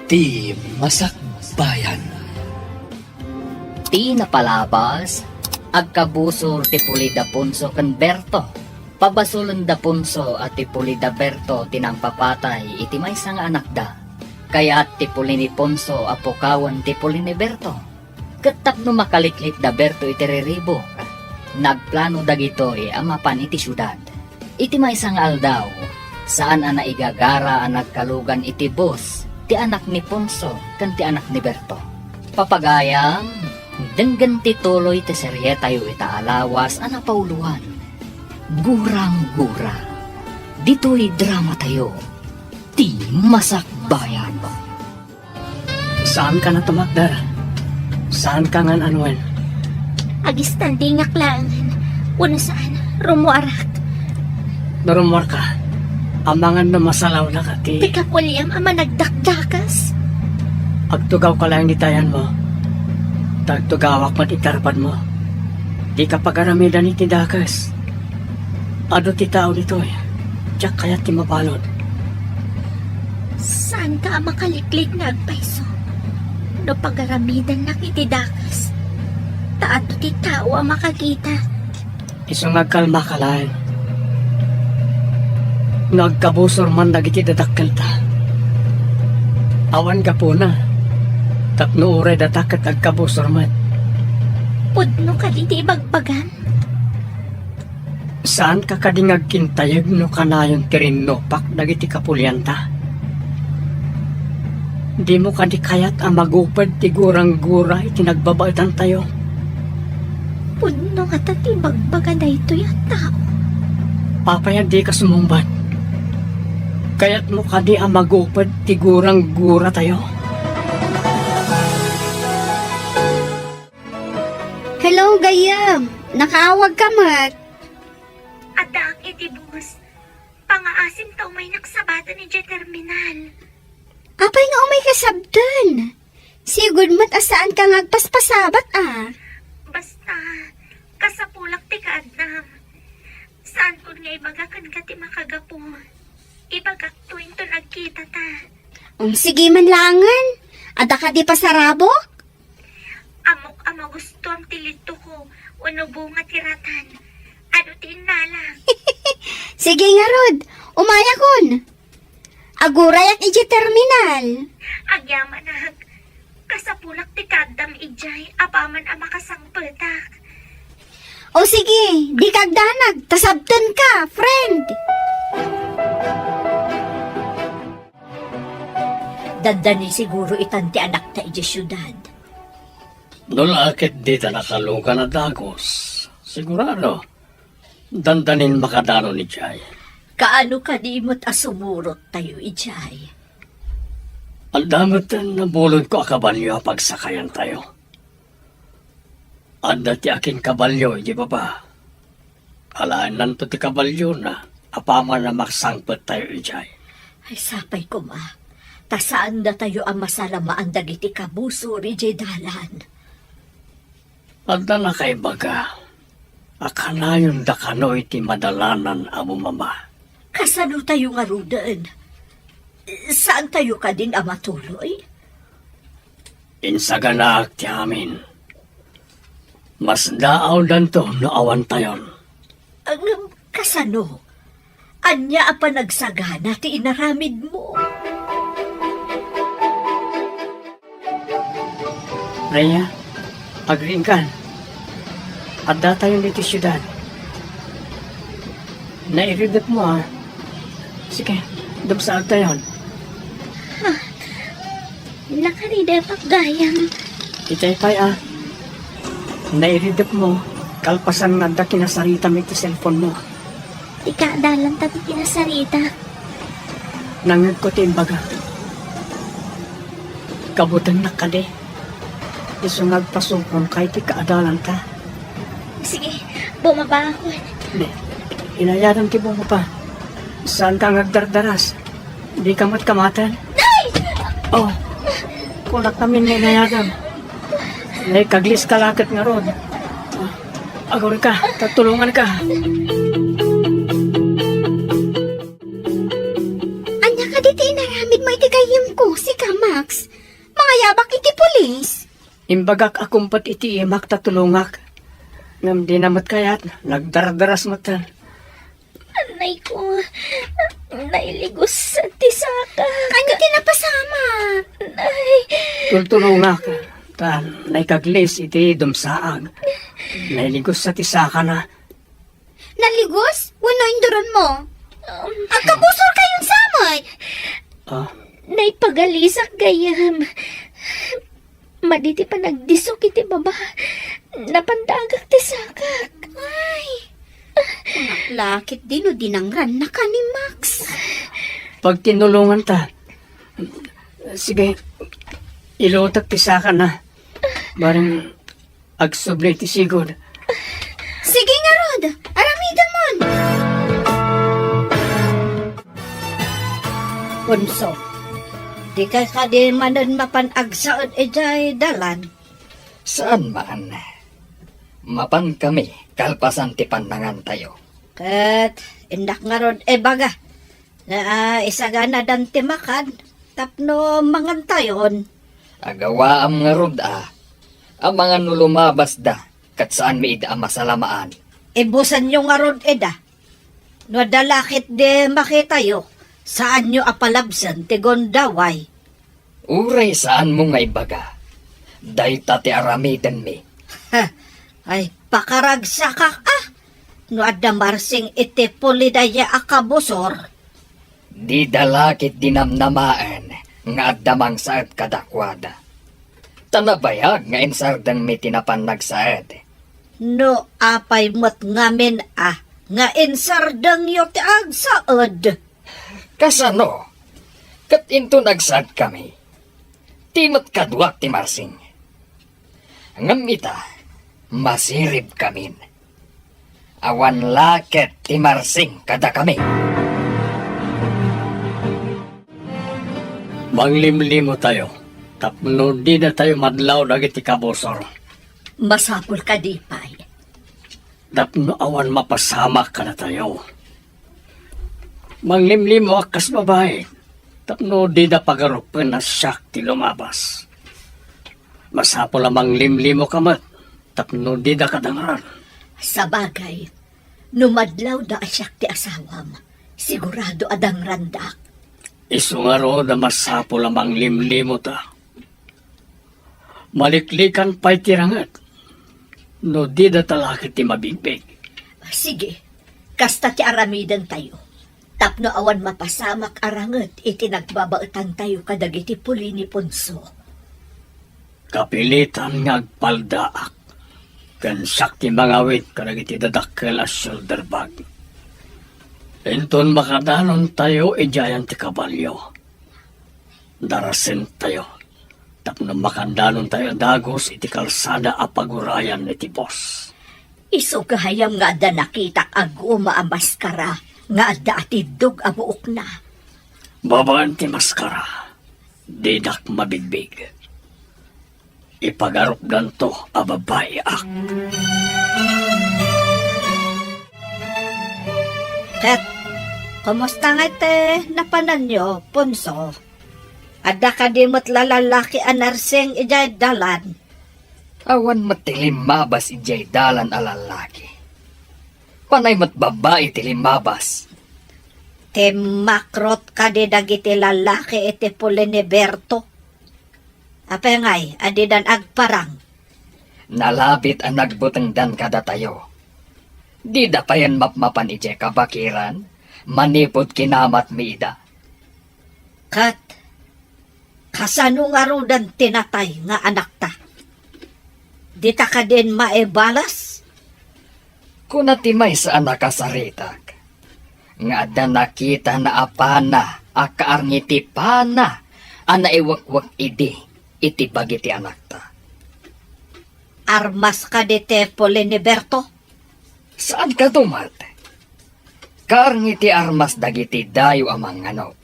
Ti Masakbayan. Ti napalabas, agkabusor ti Pulida Ponso ken Berto. Pabasulon da Ponso at ti Pulida Berto tinampapatay iti maysa nga anak da. Kaya ti Puli ni Ponso apukawan ti Puli ni Berto. Ket no makaliklik da Berto iti riribo. Nagplano dagitoy amapan iti syudad. Iti maysa nga aldaw, saan ana igagara ang nagkalugan iti boss, ti anak ni Ponso ken ti anak ni Berto. Papagayam, denggan ti tuloy ti serye tayo itaalawas ana pauluan. Gurang-gura. Dito'y drama tayo. Ti Masakbayan. Saan ka na tumakdar? Saan ka nga anuan? Agis tandingak lang. Una saan, rumuarak. Narumor ka. Amangan na masalaw na ka ti. Pika pulyam ama nagdakdakas. Agtugaw ka lang nitayan mo. Tagtugawak mat itarpad mo. Di ka pagaramidan iti dakas. Ado ti tao dito eh. Tiyak kaya ti mapalod. Saan ka makaliklik na agpaiso? No pagaramidan na itidakas. Taato ti tao ang makakita. Isong nagkalma ka lang. Nagkabusor man dagiti dadakkel ta. Awan ka po na. Tapno ure datakat agkabusor man. Pudno ka di bagbagan. Saan ka kadingag kintayag no kanayon tirinopak dagiti kapulyanta? Di mo kadikayat ang magupad ti gurang-gura iti nagbabaitan tayo. Pudno ka ti bagbagan na ito yung tao. Papayag di ka sumumbat. Kaya't mo kadi ang magupad ti gurang-gura tayo. Hello, Gayam. Nakaawag ka, Mat. Adak iti bus. Pangaasim tao may naksabata ni J Terminal. Apay nga umay kasabdan. Sigud mat asaan ka ngagpaspasabat Basta, kasapulak ti kaadnam. Saan ko nga ibagakan ka ti makagapo. Ibagak tuwing to nagkita ta. Sige man langan. Ada ka di pasarabok? Amok gusto ang tilito ko. Uno bunga tiratan. Ano tinalang? Sige nga, Rod. Umaya kon. Agurayak iji terminal. Agyaman na. Kasapulak ti kadam ijay. Apaman ang makasangpetak. O sige, di kagdanag. Tasabtan ka, friend. Dandani siguro itanti anak ta iji syudad. Nulakit di ta nakaluga na dagos. Sigurado. Dandanin makadano ni Jay. Kaano ka di mo't asumurot tayo ijay? Ang damat na bulod ko akabalyo pagsakayan tayo. Anda ti akin kabalyo, di ba ba? Alaan nanto ti kabalyo na apaman na maksangpet tayo ijay. Ay sapay ko ma. Tasaan na tayo ang masalamaan dagiti kabuso ijay dalan. Anda na kay baga. Akanayon da kano iti madalanan amo mama. Kasano tayo nga rudan? Saan tayo ka din amatuloy? Insaganak ti amin. Mas daaw danto no awan tayon. Ang kasano? Anya apa nagsagana ti inaramid mo? Rhea, agringan. Adda tayo dito syudad. Nairidap mo Sige, dumsaag tayo. Nakarida paggayam. Itay Nairidap mo. Kalpasan nga da kinasarita mo iti cellphone mo. Ikadalan tayo pinasarita. Nangag ko ti imbaga. Kabutan na kade. Isungag pasupon kahit ikaadalan ta. Sige, bumaba ako. Hindi. Inayaran ti mo pa. Saan ka ngagdardaras? Di ka matkamatan? Nay! Oh, kulak namin na inayaran. Nay, kaglis kalakit nga ron. Agor ka, tatulungan ka. Anya ka di tinaramid mo iti kayim ko, si Max. mangayabak iti pulis. Imbagak akumpat iti imak tatulungak. Ngam di namat kayat, nagdardaras matan. Anay ko, nailigos sa tisaka. Kanya tinapasama. Nay, Tultulungak. Tan, naikaglis iti dumsaag. Nailigos sa tisaka na. Naligos? Wano induron mo? Agkabusor kayong samay. Ah, nay pagalisak gayam. Maditi pa nagdisok iti baba. Napandagak tisakak. Ay, lakit din o dinangran na ka ni Max. pag tinulungan ta, sige, ilutak tisaka na. Barang agsublay ti sigod. Sige nga, Rod. Aramida mon. Punso, di kay ka di manan mapanagsaon ejay dalan. Saan man? Mapan kami, kalpasan ti panangan tayo. Kat, indak nga ron baga. Na isagana dan timakan, tapno mangantayon. Agawaam nga rod ang mga nulumabas da, kat saan mi ida ang masalamaan. Ibusan nyo nga ron eda. No dalakit de makitayo, saan nyo apalabsan ti gondaway. Uray saan mo nga ibaga? Dayta ti aramidan mi. Ha, ay pakaragsakak no adda marsing iti pulidaya akabusor. Di dalakit dinamnamaan nga addamang saad kadakwada. Tanabayag nga insardan mi tinapan nagsaad. No apay mo't ngamin nga insardang yo ti agsaod. Kasano? Kat into nagsad kami. Timot kadwak ti marsing. Ngam ita, masirib kamin. Awan laket ti marsing kada kami. Manglimlimo tayo. Tapno di na tayo madlaw dagiti kabusor. Masapul ka di pay. Tapno awan mapasamak ka na tayo. Manglimlimo akas babae. Tapno di na pagarupan na siyak ti lumabas. Masapol ang limlimo kamat. Tapno di na kadangaran. Sa bagay, numadlaw da asyak ti asawam. Sigurado adang randak. Isungaro na masapol ang limlimo ta. Maliklikan pa'y tirangat. No di na talakit ti mabigbig. Sige, kasta ti aramidan tayo. Tapno awan mapasamak aranget iti nagbabaetan tayo kadagiti puli ni Punso. Kapilitan ngagpaldaak. Kan sakti mangawit kadagiti dadakkel as shoulder bag. Enton makadanon tayo ijayan ti kabalyo. Darasin tayo. Tapno makandanon tayo dagos iti kalsada apagurayan iti boss. Iso kahayam nga da nakitak aguma ang maskara nga adda atidog abuok na. Babaan ti maskara. Didak mabigbig. Ipagarup ganto a babae ak. Ket, kumusta nga te napanan nyo, Punso? Adda ka di mo't lalalaki anarseng ijay dalan. Awan matilimabas ijay dalan alalaki. Panay mat babae tilimabas. Te makrot ka di dagiti lalaki iti puli ni Berto. Apengay, adidan agparang. Nalabit ang nagbutang dan kada tayo. Di da pa yan mapmapan ijay kabakiran, manipod kinamat mi ida. Kat, kasano nga rudan tinatay nga anak ta? Di ta ka din maebalas? Kunatimay sa anak kasaritak. Nga da nakita na apana, akaarngiti pana, ana iwakwak idi, iti bagiti anak ta. Armas ka di te puli ni Berto? Saan ka tumat? Kaarngiti armas dagiti dayo amang anop.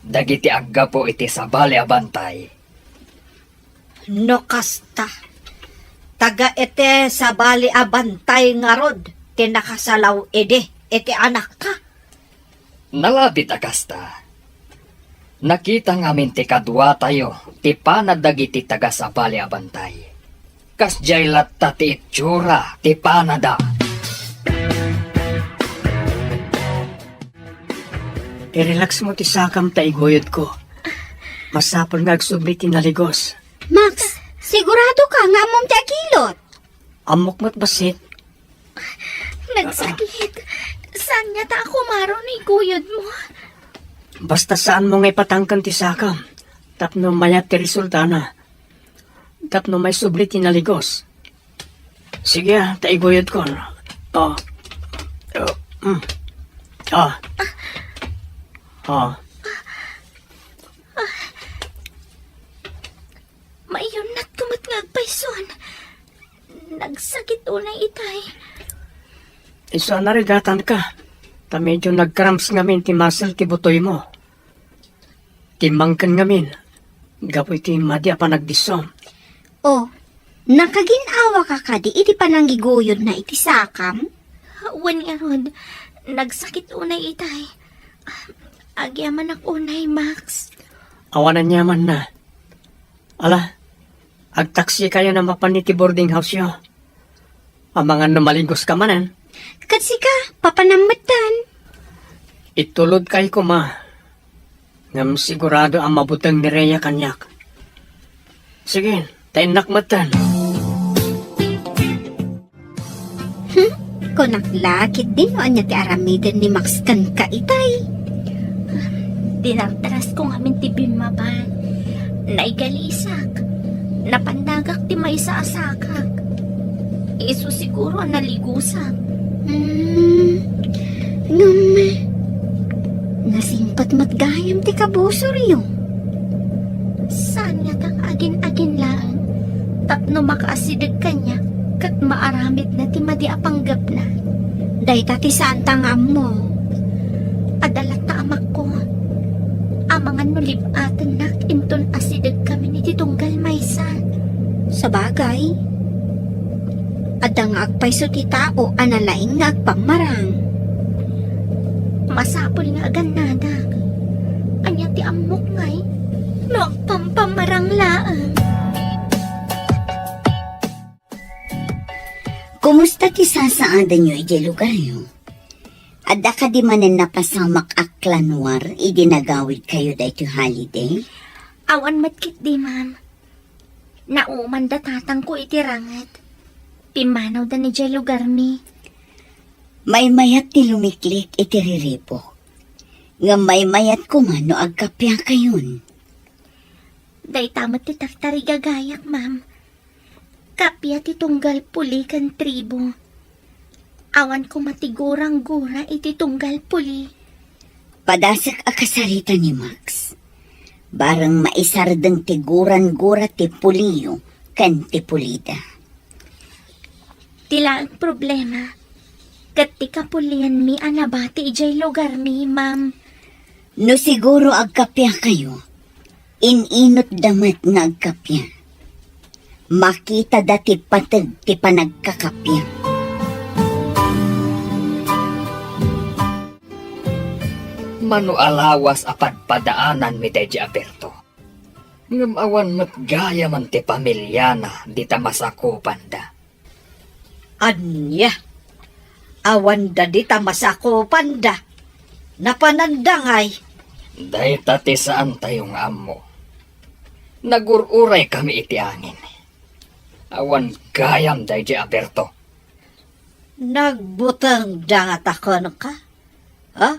Dagiti aggapo iti sabali abantay. No kasta. Taga ite sa bali abantay nga rod. Tinakasalaw iti anak ka. Nalabit akasta. Nakita ngamin ti kadwa tayo, ti panadagi ti taga sa bali abantay. Kas jay latta ti itsura, ti panada. I-relax mo ti sakam ta iguyod ko. Masapol nga agsubli ti naligos. Max, sigurado ka nga mong takilot. Amok mo't basit. Nagsakit. Saan niya ta ako maro ni guyod mo? Basta saan mo nga ipatangkan ti sakam. Tapno mayat ti resulta na. Tapno may subli ti naligos. Sige, ta iguyod ko. Oh. Mayon na't kumat nga agpayson. Nagsakit unay itay. Isa narigatan ka. Ta medyo nagcramps ngamin ti muscle ti butoy mo. Timangkan ngamin. Gapoy ti madya pa nagdisom. Oh, nakaginawa ka kadi iti pananggiguyod na iti sakam? Wan nga rod, nagsakit unay itay. Agyaman ak unay, Max. Awanan niya man na. Ala, agtaksi kayo na mapaniti boarding house yo. Ang mga namalingkos ka manan. Kasi ka, papanamatan. Itulod kay ko ma. Ngam sigurado ang mabutang ni Rhea kanyak. Sige, tayo nakmatan. Kung naglakit din o anya ti aramiden ni Max kan ka itay. Dinartaras ko ngamin ti bimaban. Naigalisak. Napandagak ti may sa asakak. Iso siguro ang naligusak. Ngam, nasimpat matgayam ti kabusor yung. Saan nga tang agin-agin lang? Tapno makaasidag kanya. Kat maaramid na ti madi apanggap na. Dayta ti santang mo. Adalat ta amak ko. Amangan no libatan nak inton asidag kami ni titunggal maysa. Sa bagay, adang agpayso ti tao analaing nga agpamarang. Masapol nga aganadag. Anya ti amok ngay. No pampamarang laang. Kumusta ti sasaadan nyo iti lugar nyo? Adda ka di manen napasamak aklanwar idinagawid kayo da ito holiday? Awan matkit di ma'am. Nauman da tatang ko iti rangat. Pimanaw da ni jay lugar mi. May mayat ti lumiklik iti riripo. Nga may mayat kumano agkapya kayon. Day tamat ti taktari gagayak ma'am. Kapya ti tunggal puli kan tribo. Awan ko matigurang gura iti tunggal puli. Padasak akasarita ni Max. Barang maisardeng tiguran gura ti puliyo kan ti pulida. Tila ang problema. Kat ti kapulian mi anabati ijay lugar mi, ma'am. No siguro agkapya kayo. Ininot damat nga agkapya. Makita dati patag ti panagkakapya. Manualawas apad padaanan mi Deji Aberto. Ngam awan matgaya man ti pamilya na di ta masakupan da. Anya? Awan da di ta masakupan da. Napanandangay. Day ti saan tayong amo. Nagururay kami iti angin. Awan gayam Deji Aberto. Nagbutang dangat ako ka? Ha?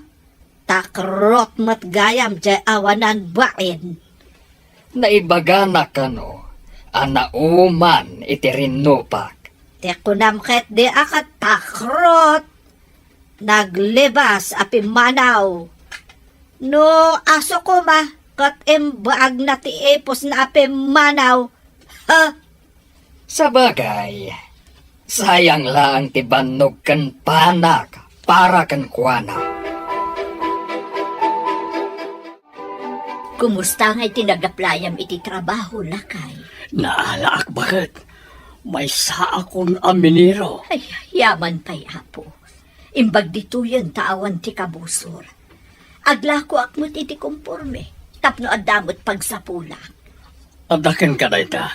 Takrot mat gayam jay awanan bain. Naibaga na kano, anauman iti rinupak. Te kunamket di akat takrot. Naglibas api manaw. No aso ko ma, kat imbaag na ti epos na api manaw. Ha? Sa bagay, sayang lang ti banog kan panak para kan kuana. Kumusta nga'y tinagaplayam iti trabaho lakay? Naalaak bakit? May sa akong aminero. Ay, yaman pa'y apo. Imbag dito yan taawan ti kabusor. Aglako akmot iti kumporme. tapno adamot pagsapula. Adakan ka dayta.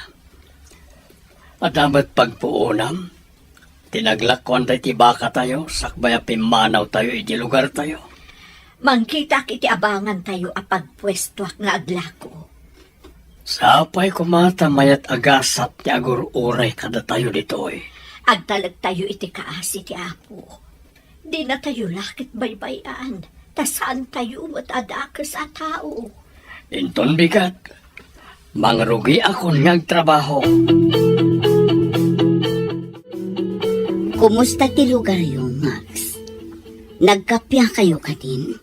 Adamat pagpuunam. Tinaglakon tayo tibaka tayo. Sakbaya pimanaw tayo. Iti lugar tayo. Mangkita kiti abangan tayo apagpwestuak nga aglako. Sapay kumata mayat agasap ti agur uray kada tayo ditoy. Agtalag tayo iti kaasi ti Apo. Di na tayo lakit baybayan. Tasaan tayo matadakas at tao. Inton bigat. Mangrugi ako ngag trabaho. Kumusta ti lugar yung, Max? Nagkapya kayo ka din?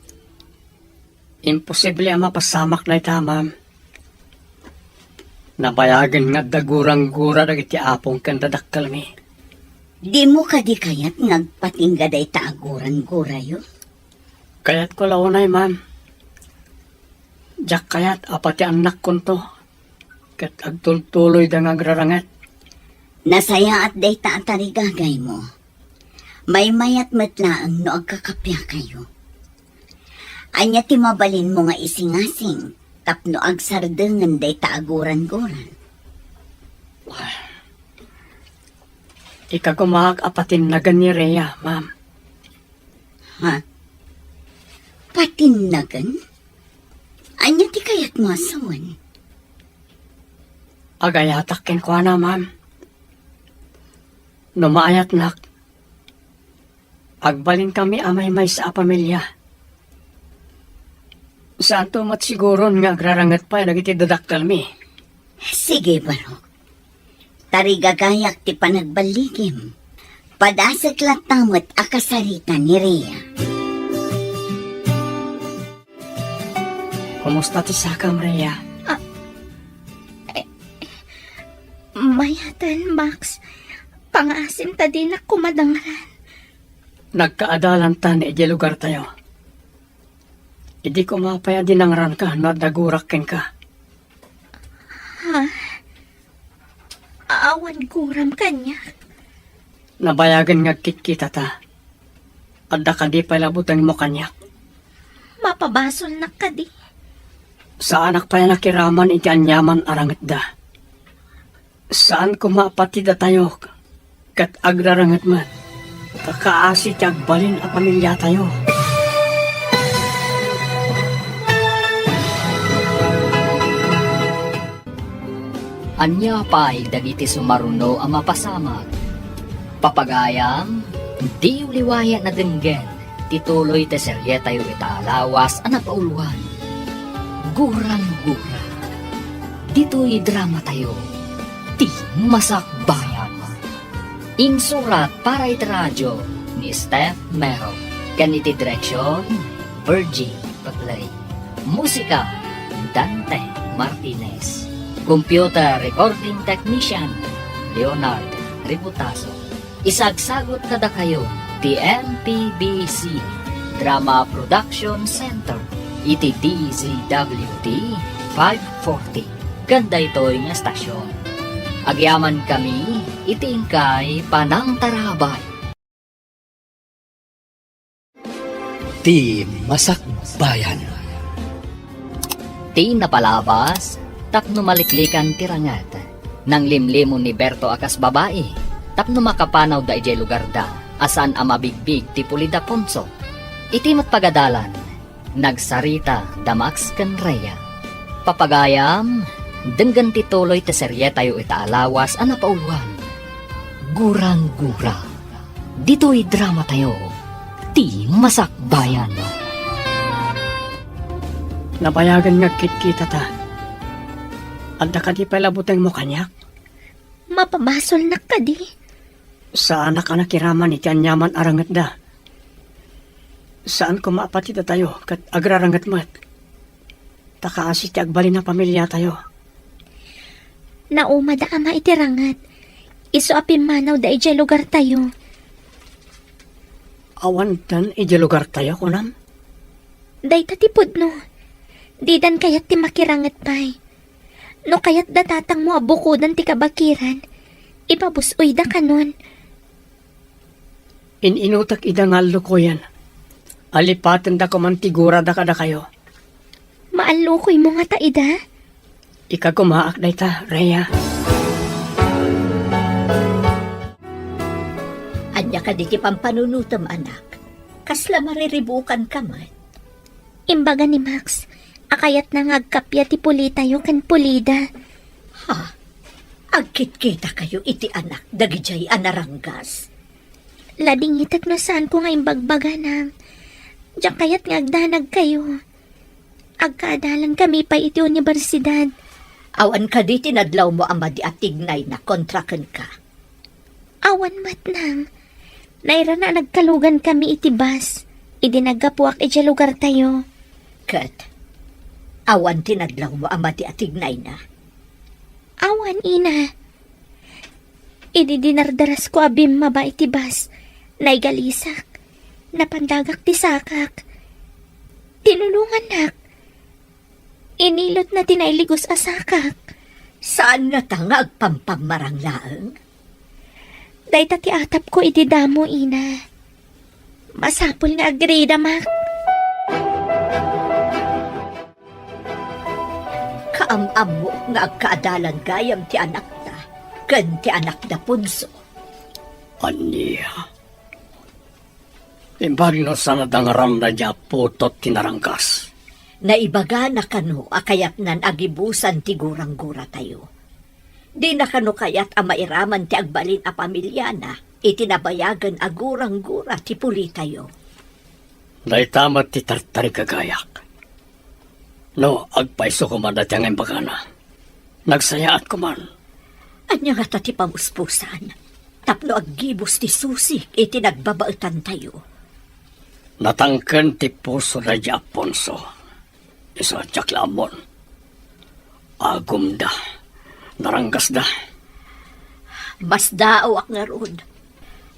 Imposible ang mapasamak na itamam. Nabayagan nga dagurang-gura dagiti apong kandadakkal mi. Di mo ka di kayat nagpatinggaday taaguran-gura yun? Kaya't ko launay, ma'am. Diyak kayat apati anak ko to. Kat agtultuloy da nga grarangat. Nasaya at day taatarigagay mo. May mayat matlaang no agkakapya kayo. Anya ti mabalin mo nga isingasing, tapno agsardengan day taaguran-guran. Ikagumahag apatin na gani Rhea, ma'am. Ha? Patinagan? Anya ti kayat mo asawan? Agayatakin ko na, ma'am. Numaayat nak. Agbalin kami amay may sa pamilya. Saan to mat siguron nga agrarangat pa nagiti dadaktal mi. Sige, Barok. Tarigagayak ti panagbaligim. Padasat latamot akasarita ni Rhea. Kumusta ti sakam, Rhea? Mayatan, Max. Pangasim ta din na kumadangran. Nagkaadalan ta ni iti lugar tayo. Hindi ko mapaya dinangran ka na dagurakin ka. Ha? Awan guram kanya. Nabayagan nga kitkita ta. Adda ka di palabutan mo kanya. Mapabasol na ka di. Sa anak pa yan nakiraman iti anyaman arangat da. Saan ko mapatida tayo? Kat agrarangat man. Kakaasi ti agbalin a pamilya tayo. Anya pa'y dagiti sumaruno ang mapasamak. Papagayam, di uliwaya na denggen, tituloy te serye tayo itaalawas ang napauluan. Gurang-gura. Dito'y drama tayo. Ti masakbayan. Insurat para iti radyo ni Steph Mero. Ganiti direksyon, Virgie Paglay. Musika, Dante Martinez. Computer Recording Technician, Leonard Ributaso. Isagsagot kada kayo, TMPBC Drama Production Center, iti DZWD 540. Ganda ito'y nga stasyon. Agyaman kami, itingkay panang tarabay. Ti Masakbayan. Ti napalabas, tapno maliklikan tirangat. Nang limlimon ni Berto akas babae, tapno makapanaw da ijay lugar da, asan amabigbig ti Pulida Ponso. Iti matpagadalan, nagsarita da Max ken Rhea. Papagayam, denggan tituloy te serye tayo itaalawas ang napauluan. Gurang-gura. Dito'y drama tayo. Ti Masakbayan. Nabayagan nga kitkita ta. Adda ka di palabutan mo kanyak. Mapabasol na ka di. Sa anak nakiraman iti anyaman arangat da. Saan ko maapatida tayo kat agrarangat mat. Takaasi ti agbalin na pamilya tayo. Nauma da ama itirangat. Iso apimanaw da ijay lugar tayo. Awan dan iti lugar tayo kunam. Day tatipod no. Di dan kayat ti makirangat pay. No kayat datatang mo abukudan ti kabakiran. Ipabusoy da kanon. Ininutak ida nga lukoyan. Alipatan da kumantigura da kada kayo. Maalukoy mo nga ta, ida. Ikagumaak dayta, Rhea. Anya ka di ti pampanunutom, anak. Kasla mariribukan ka man. Imbaga ni Max, akayat na ngagkapya ti pulita yo kan pulida. Ha? Agkit-kita kayo iti anak, dagijay anaranggas. Lading itak na saan ko nga imbagbaga na. Diyan kayat ngagdanag kayo. Agkaadalan kami pa iti universidad. Awan ka di tinadlaw mo ama di atignay na kontraken ka. Awan matnang. Naira na nagkalugan kami iti bus. Idinagapuak iti lugar tayo. Kat, awan tinadlaw mo ama di atignay na. Awan, ina. Ididinardaras ko abim maba iti bus. Naigalisak. Napandagak ti sakak. Tinulungan nak. Inilot na tinailigos asakak. Saan na tanga agpampamarang laeng? Dahita ti atap ko iti damo, ina. Masapul nga agrida, mak. Kaamam mo nga agkaadalan gayam ti anak na, ken ti anak na punso. Aniya. Imbag no sana dangaram na niya putot tinarangkas. Naibaga na kano akayat nan agibusan ti gurang-gura tayo. Di na kano kayat mairaman ti agbalin a pamilya na, itinabayagan agurang-gura ti puli tayo. Naitamat ti tartari kagayak. No, agpaiso ko man dati ang imbagana. Nagsayaat ko man. Anya nga ti pamuspusan, tapno aggibos ti susik itinagbabaetan tayo. Natangken ti puso na di Aponso. Isa tiyaklamon. Agum da. Naranggas da. Mas daawak nga ron.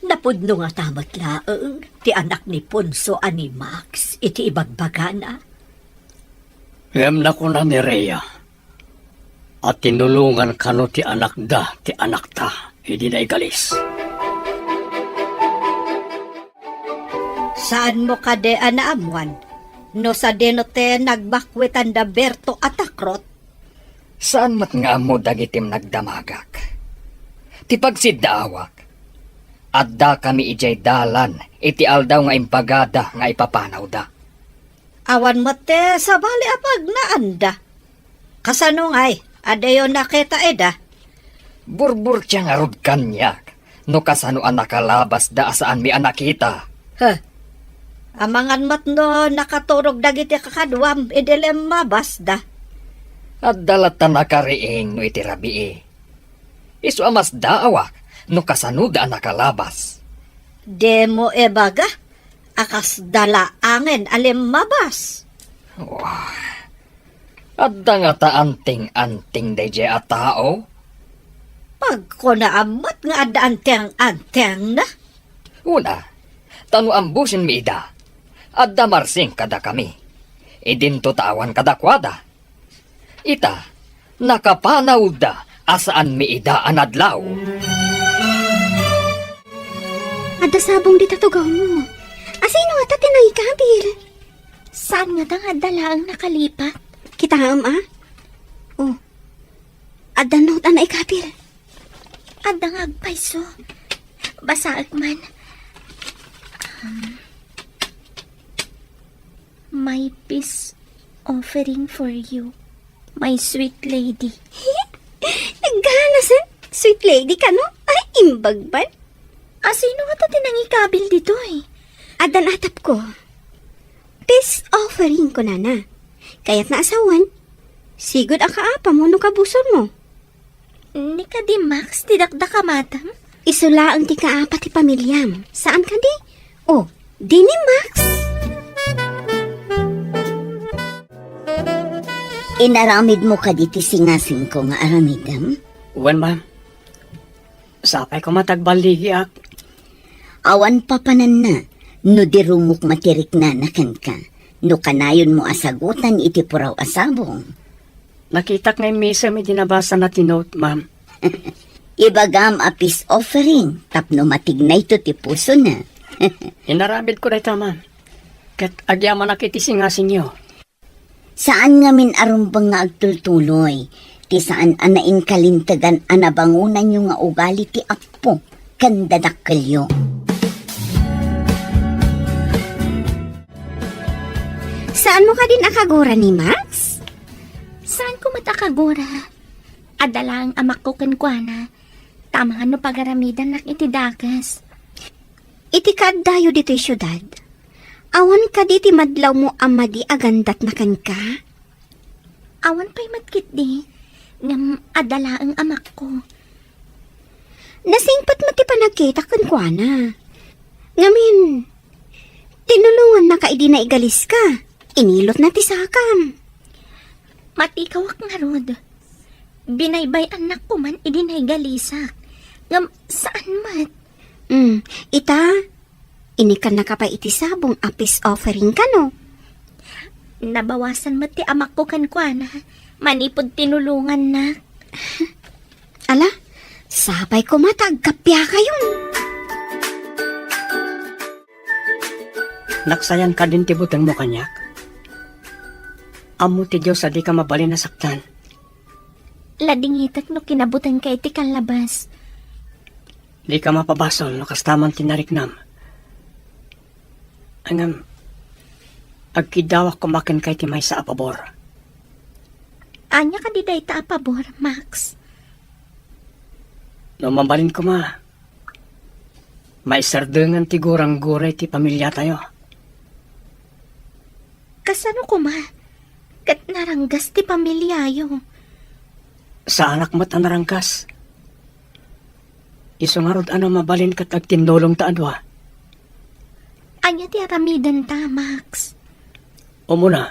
Napudno nga tamat laeng, ti anak ni Ponso ani Max, iti ibagbagana. Ngem na ko na ni Rhea. At tinulungan kano ti anak da, ti anak ta. Hindi na igalis. Saan mo ka de anaamuan? No sa denote nagbakwetan da Berto at akrot? Saan mat nga mo dagitim nagdamagak? Ti pagsiddaawak. Adda kami ijay dalan, iti aldaw nga impagada nga ipapanaw da. Awan mo te sa bali apag na anda. Kasano ngay, adayo nakita eda. Burbur siya nga rod kanyak, no kasano ang nakalabas da saan mi anakita. Amangan mat no nakaturog dagiti kakadwam, idelem mabas da. At dalata nakariing no iti rabii. Isu amas daawak, no kasano da nakalabas. Demo baga, akas dala angin alim mabas. Wah, adda nga ta anting-anting dayjay a tao. Pag ko naamat nga adda anteng-anteng na. Una, tanu ambusin mi ida. Adda marsing kada kami. Idinto tawan kadakwada. Ita, nakapanaw da asaan mi ida anadlaw. Ada sabong di tatugaw mo. Asino nga tatin ang ikabil? Saan nga tang adala ang nakalipat? Kita Oh. Ada note na ikabil. Ada nga agpaiso. Basaag man. My peace offering for you, my sweet lady. Naghanasan? Sweet lady ka, no? Ay, imbagban. Asino nga tatin ang ikabil dito eh? Adan atap ko. Peace offering ko na. Kaya't naasawan. Sigod ang kaapa mo no kabusor mo. Ni ka di Max, tidakda ka matang? Isula ang ti kaapa ti pamilyam. Saan ka di? Oh, di ni Max. Inaramid mo ka diti singasing ko nga aramidam? Uwan, ma'am. Sapay ko matagbaligi ak. Awan papanan na, no dirumok matirik na nakan ka, no kanayon mo asagutan iti puraw asabong. Nakitak nga yung misa may dinabasa na tinote, ma'am. Ibagam a peace offering, tapno matignay to ti puso na. Inaramid ko rita, ma'am. Kat agyaman na kiti singasing nyo. Saan nga min arumbang nga agtultuloy, ti saan anain kalintagan anabangunan nyo nga ugali ti apo, kanda dakkelyo. Saan mo ka din akagura ni Max? Saan ko matakagura? Adala ang amak ko kankwana. Tama no pagaramidan nak iti dakas. Iti kaddayo dito syudad. Awan ka diti madlaw mo amadi agandat na kan ka? Awan pa'y matkit di. Ngam adala ang amak ko. Nasingpat mo ti panagkita kankwana. Ngamin, tinulungan na ka idi na igalis ka. Inilot na ti sakam. Matikawak nga rod. Binaybay anak ko man idi na igalisak. Ngam saan mat? Ita, ini ka na ka pa iti sabong apis offering ka no? Nabawasan mat ti amak ko kankwana. Manipod tinulungan na. Ala, sabay ko matagkapya kayon. Naksayan ka din tibutang mo kanyak. Amo ti Diyos adi ka mabalin na saktan. Ladingitak no kinabutan ka iti kanlabas. Di ka mapabasol no kastaman tinariknam. Angam, agkidawak kumakin kay ti may sa apabor. Anya ka di day ta apabor, Max. No mabalin ko ma, may sardengan ti gurang-guray ti pamilya tayo. Kasano ko ma? Kat naranggas ti pamilyayo. Sa anak mo't anarangkas. Isungarod ano mabalin kat agtindolong ta adwa. Anya ti aramidan ta, Max. O muna,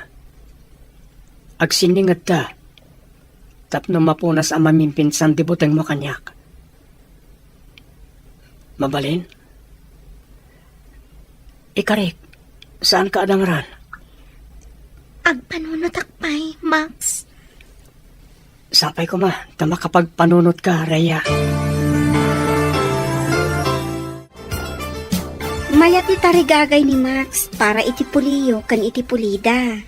agsiningad ta, tapno mapunas ang mamimpinsan ti buteng mo kanyak. Mabalin? Ikarik, saan ka adangaran? Agpanunotakpay, Max. Sapay ko ma, tama kapag panunot ka, Rhea. Mayat itarigagay ni Max para iti puliyo kan iti pulida.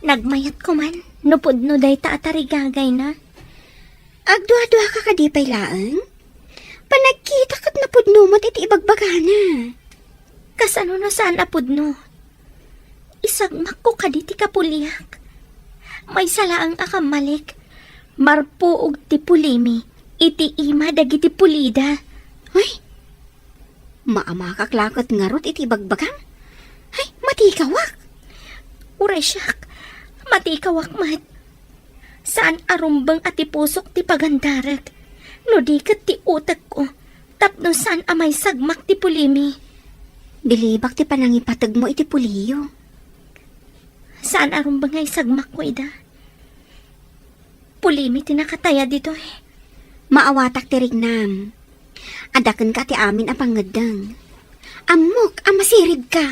Nagmayat ko man, nupod no day ta atarigagay na. Agdua-dua ka kadipay laang? Panagkita kat napudnumot iti ibagbagana. Kasano no saan apod no? Isagmak ko kaditi kapuliak. May salaang akamalik. Marpuog ti pulimi. Iti ima dagiti pulida. Ay, maamakaklakot nga rot iti bagbagang. Ay, matikawak. Uresyak, matikawak mat. Saan arumbang ati pusok ti pagandarag? No di kat ti utak ko. Tapno saan amay sagmak ti pulimi? Bilibak ti panangipatag mo iti puliyo. Saan arumbang ay sagmak ko ida? Pulimi tinakataya dito eh. Maawatak ti rignam. Adakan ka ti amin a pangadang. Amok, amasirib ka.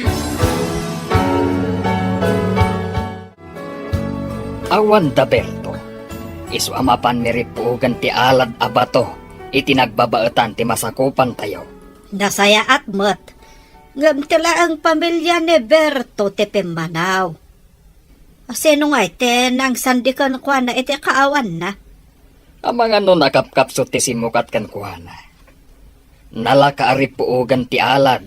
Awan da Berto, isu amapan miripugan ti alad abato, itinagbabaetan ti masakupan tayo. Nasaya at mat. Ngamtila ang pamilya ni Berto ti Pimanaw. Sino nga ite nang sandikan ko na ite kaawan na? Ang mga no nakapkapso ti simukat kan kuhana. Nalakaaripuugan ti alad.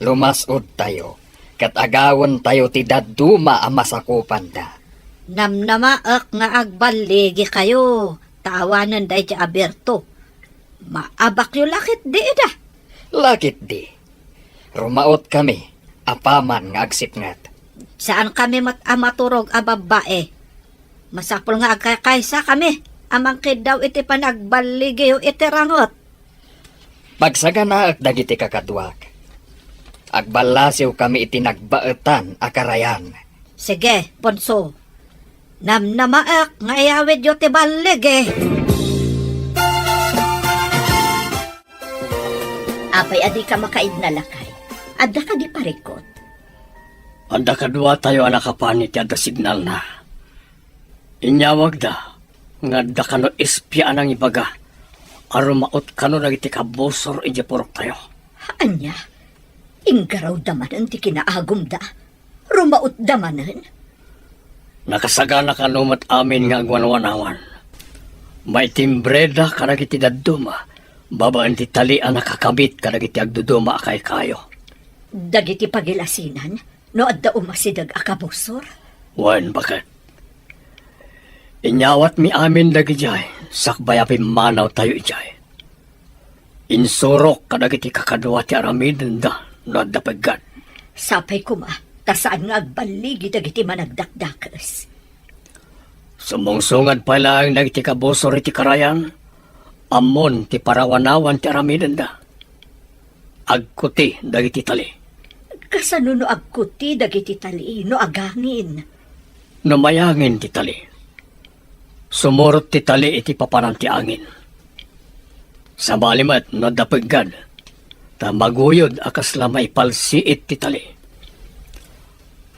Lumasod tayo, kat agawan tayo ti daduma ang masakupan da. Namnamaak nga agbaligi kayo. Taawanan day ti Aberto. Maabak yu lakit di ida. Lakit di. Rumaot kami, apaman nga agsipngat. Saan kami amaturog a babae? Masapul nga agkakaysa kami. Amangkid daw iti panagbaligi yu iti rangot. Pagsagana at dagiti kakadwak. Agbalasiw kami itinagbaetan akarayan. Sige, Ponso. Namnamaak nga iyawid yu ti baligi. Apay adi ka makaid na lakay. Adda ka di parikot. Anda kadwa tayo anak kapanit yada signal na. Inyawag da, nga da kano espya anang ibaga. Arumaot kano nagiti kabosor iji purok tayo. Anya? Inggaraw damanan ti kinaagom da. Rumaot damanan. Nakasagana ka numat amin nga agwanwanawan. May timbreda kadagiti dadduma. Babaan ti talian nakakabit kadagiti agduduma akay kayo. Dagiti pagilasinan, no adda umasidag akabusor. Wan bakit? Inyawat mi amin dagijay, sakbay apim manaw tayo ijay. Insurok kadagiti kakadwa ti aramiden da, no adda paggan. Sapay ko ma, tasaan nga agbaligi dagiti managdakdakas. Sumungsungad pa lang dagiti kabusor iti karayan, amon ti parawanawan ti aramiden da. Agkuti dagiti tali. Kasano no agkuti dagiti tali, no agangin. Numayangin ti tali. Sumurot ti tali iti paparan ti angin. Sa balimat no dapaggan, ta maguyod akas lamay palsiit ti tali.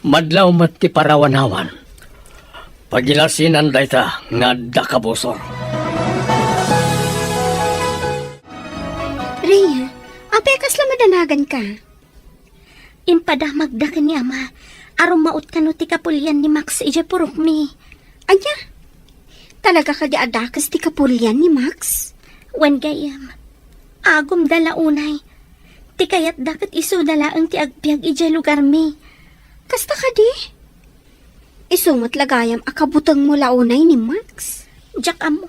Madlaw mat ti parawanawan, pagilasinan dayta nga dakabusor. Rhea, apay kasla madanagan ka. Impadamag da ka ni ama. Aron maut ka no ti kapulyan ni Max ija purok mi. Anya, talaga ka di adakas ti kapulyan ni Max? Wen gayam. Agom dala unay. Ti kayat dakat iso dala ang ti agbyag ija lugar mi. Kasta ka di? Isumot lagayam akabutang mo launay ni Max. Jak amo.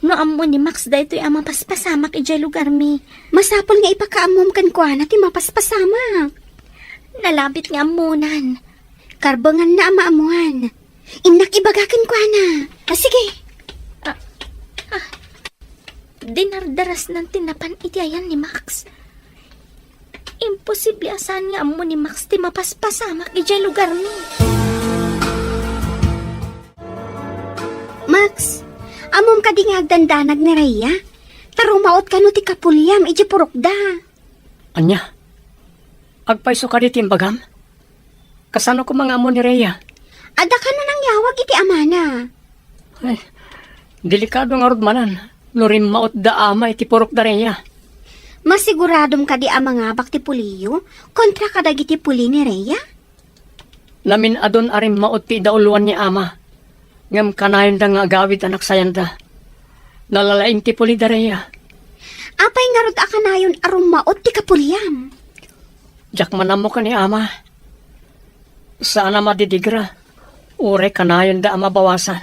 No amo ni Max daytoy ang mapaspasamak ija lugar mi. Masapol nga ipakaamom kan kwa na ti mapaspasamak. Nalabit nga amunan. Karbangan na amaamuan. Inak ibagakin kwa na. Sige. Dinardaras ng tinapan itiayan ni Max. Imposible asan nga amo ni Max ti mapaspasamak ija lugar mi. Max, amom ka di nga agdandanag ni Rhea. Tarumaot ka no ti kapulyam iji purokda. Anya, agpaiso ka di timbagam? Kasano ko mga amo ni Rhea? Ada ka na nang yawag iti amana. Ay, delikado nga rudmanan. Nurim maot da ama iti purok da Rhea. Masiguradom ka di ang mga bakti puliyo kontra kadagiti puli ni Rhea? Lamin adon arim maot ti dauluan ni ama. Ngam kanayon da nga agawid anak sayanda. Nalalaing ti puli da Rhea. Apay nga rod akanayon arum maot ti kapulyam. Jak manamo ka ni ama. Sana madidigra. Ure kanayon da ama bawasan.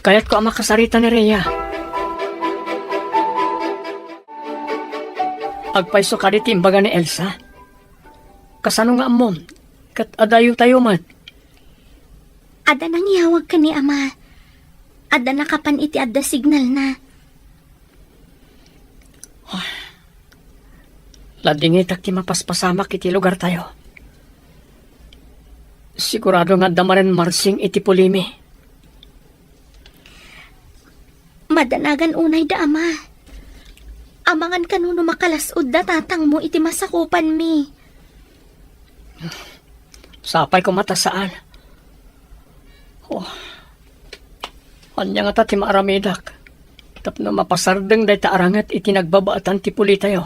Kaya't ko ama kasarita ni Rhea. Agpaiso ka di timbaga ni Elsa. Kasano nga amom? Kat adayo tayo mat. Ada nang yawag ka ni ama. Ada nakapan iti adda signal na. Ladingit ak ti mapaspasamak iti lugar tayo. Sigurado nga damaren marsing iti pulimi. Madanagan unay da ama. Amangan kanuno makalasod da tatang mo iti masakupan mi. Sapay ko mata saan. Anya nga ta ti maaramidak. Tapno mapasardeng day ta arangat iti nagbabaatan ti puli tayo.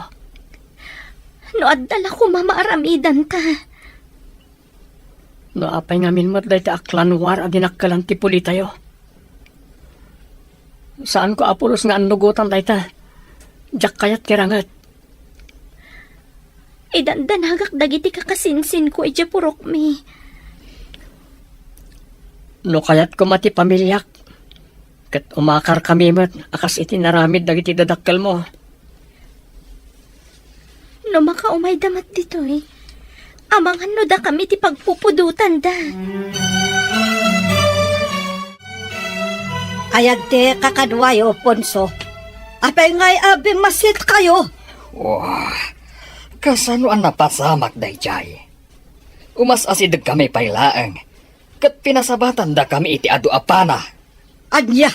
No addala ko mamaaramidan ta. No apay nga minmat day ta aklanwar adinakkalan ti puli tayo. Saan ko apulos nga anugutan day ta? Jak kayat kirangat. Idandanagak dagiti kakasinsin ko ija purok mi. No kayat ko mati pamilyak. Kat umakar kami mat, akas itinaramid dagiti dadakkel mo. No makaumay damat dito eh. Amangan no da kami ti pagpupudutan da. Ayag te kakadwayo, Ponso. Apay nga'y abi masit kayo. Kasano ang napasamak dayjay? Umas asidag kami pailaang. Kat pinasabatan da kami iti adu apana. Anya,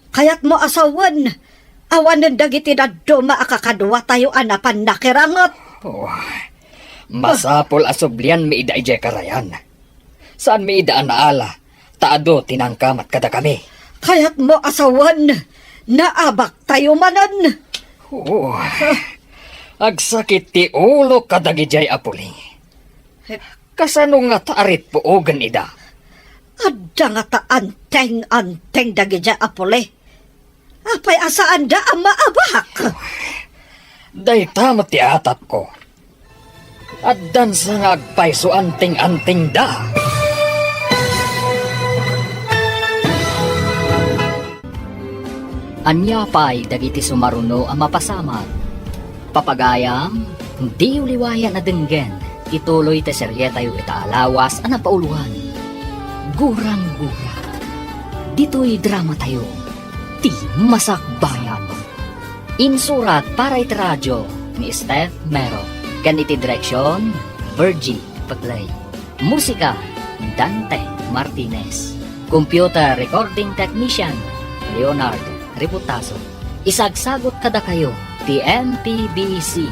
kayat mo asawan. Awanan dagiti na duma akakadwa tayo anapan nakirangot. Masapol asublian mi ida ijay karayan. Saan mi ida anaala? Taado tinangkamat kada kami. Kayat mo asawan. Naabak tayo manan. Agsakit ti ulo kadagijay apuli. Kasano nga taarit puogan ida? Adda nga ta anteng dagiti apole. Apay asaan da ang maabak? Day tama ti atap ko. At dan sa nga agpayso anting-anting da. Anya pa'y dagiti sumaruno ang mapasama. Papagayam, di uliwaya na denggen, ituloy te seryeta yu itaalawas ang napauluhan. Gurang-gura. Dito'y drama tayo, ti masakbayan. Insurat para iti radyo ni Steph Mero. Kan iti direksyon, Virgie Paglay. Musika, Dante Martinez. Computer Recording Technician, Leonard Reputaso. Isagsagot kada kayo, ti NPBC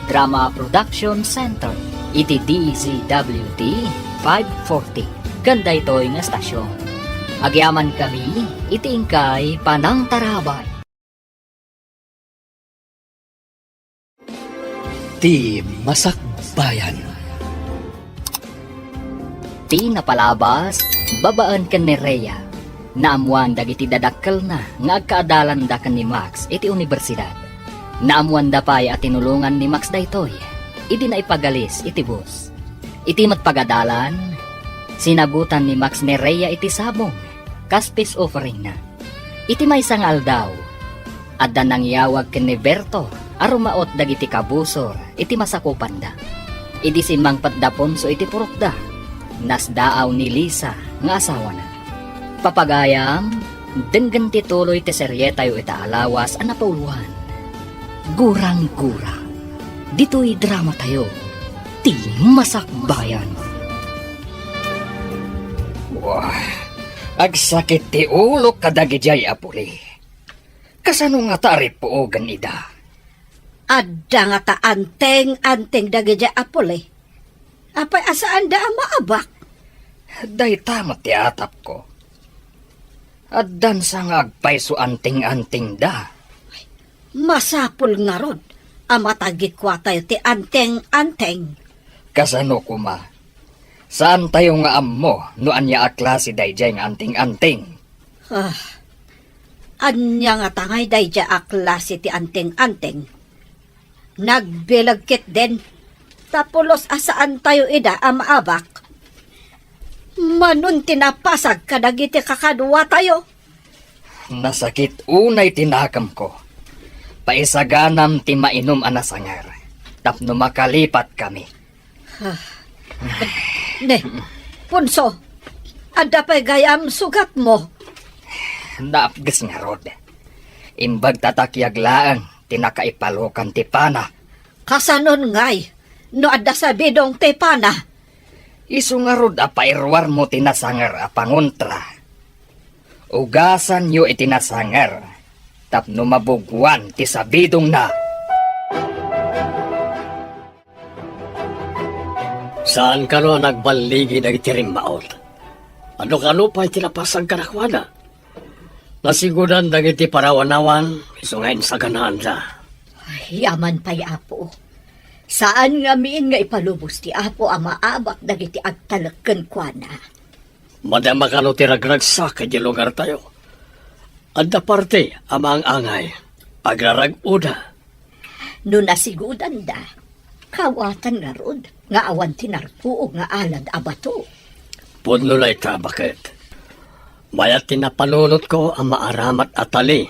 Drama Production Center, iti DZWT 540. Ganda ito'y nga stasyon. Agyaman kami, iti ingkay Panang Tarabay. Ti Masakbayan. Ti napalabas, babaan kan ni Rhea. Naamuan dagiti dadakkel na nga agkaadalan da kan ni Max iti universidad. Naamuan da pa'y at tinulungan ni Max daytoy. Iti na ipagalis iti bus. Iti matpagadalan, sinagutan ni Max ni Rhea iti sabong. Kaspis offering na. Iti may sang aldaw. Adda nang yawag ken ni Berto arumaot dagiti kabusor iti masakupan da. Idi simang patdapon so iti purok da. Nasdaaw ni Lisa nga asawa na. Papagayam, denggan tituloy ti seryeta yu itaalawas ang napauluhan. Gurang-gura. Dito'y drama tayo. Ti Masakbayan. Wah, agsakit ti ulo kadagijay apuli. Kasano nga tarip po ganida? Adda nga ta anteng dagiti apole. Apay asaan da ang maabak? Day tama ti atap ko. At dan sa nga agpayso anting-anting da. Masapul nga rod. Amatagit kwa tayo ti anteng-anteng. Kasano kuma? Saan tayo nga ammo no anya aklase dayjay nga anting-anting? Anya nga tangay day dya aklase ti anteng-anteng. Nagbilagkit din. Tapulos asaan tayo ida ang maabak. Manun tinapasag kadagiti kakadwa tayo. Nasakit unay tinakam ko. Paisaganam ti mainom anasangar. Tapno makalipat kami. Ne, punso, adda pa'y gayam sugat mo. Naapgas nga rod. Imbag tatakyaglaan, tinakaipalokan ti pana. Kasanon ngay, no adda sa bidong tepana. Isu nga rod apairwar mo tinasangar apangontra. Ugasan yu itinasangar. Tapno mabugwan ti sabidong na. Saan ka no nagbaligi na itirimmaot? Ano ka no pa'y tinapasang karakwana? Nasigudan dagiti parawanawan, isungain sa ganahan da. Yaman pa'y apo. Saan nga miin nga ipalubos ti apo ang maabak dagiti agtalagkan kwa na? Madama ka no tiragragsak kay lugar tayo. Adda parte amang angay, agrarag-uda. No nasigudan da, kawatan nga rod, nga awan tinarpuo nga alad abato. Pudno na ita, bakit? Mayat tinapanunot ko ang maaramat at tali.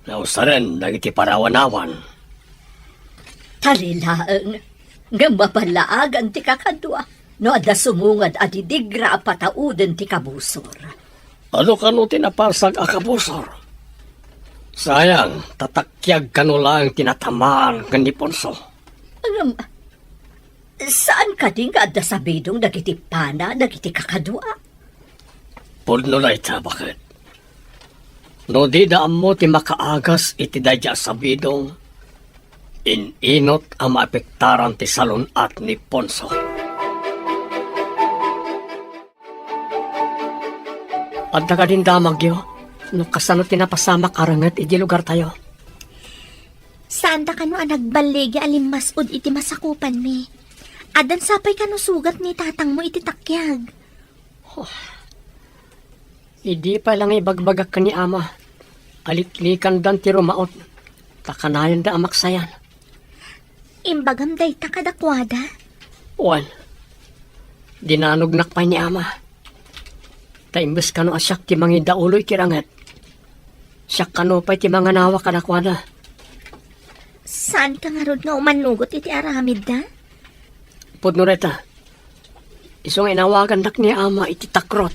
Nausaren, nagiti parawanawan. Talilaang, nga mabalaagan ti kakadwa, no adda sumungad adidigra apatauden ti kabusor. Ano ka no tinapasag akabusor? Sayang, tatakyag ka no lang tinatamaan kan ni Ponso. Saan ka din nga adda sa bidong dagiti pana, dagiti kakadwa? Pudno na ita, bakit? No di daan mo ti makaagas iti dadya sa bidong, inot ang maapektaran ti salon at ni Ponso. At ka din damag yo, no kasano tinapasama karangat iti lugar tayo. Saan da kano ang nagbaligi alimmasod iti masakupan mi? Adan sapay kano sugat ni tatang mo iti takyag. Hindi pa lang ibagbagak ka ni ama. Aliklikan dan ti rumaot. Takanayan da amaksayan. Imbagam day ta kadakwada. Wan. Dinanugnak pa ni ama. Taimbes kano asyak ti mangi dauloy kirangat. Siyak kano pa ti mga nawa kadakwada. Saan ka nga rod nga umanugot iti aramid da? Pudno reta. Isong inawagan dak ni ama iti takrot.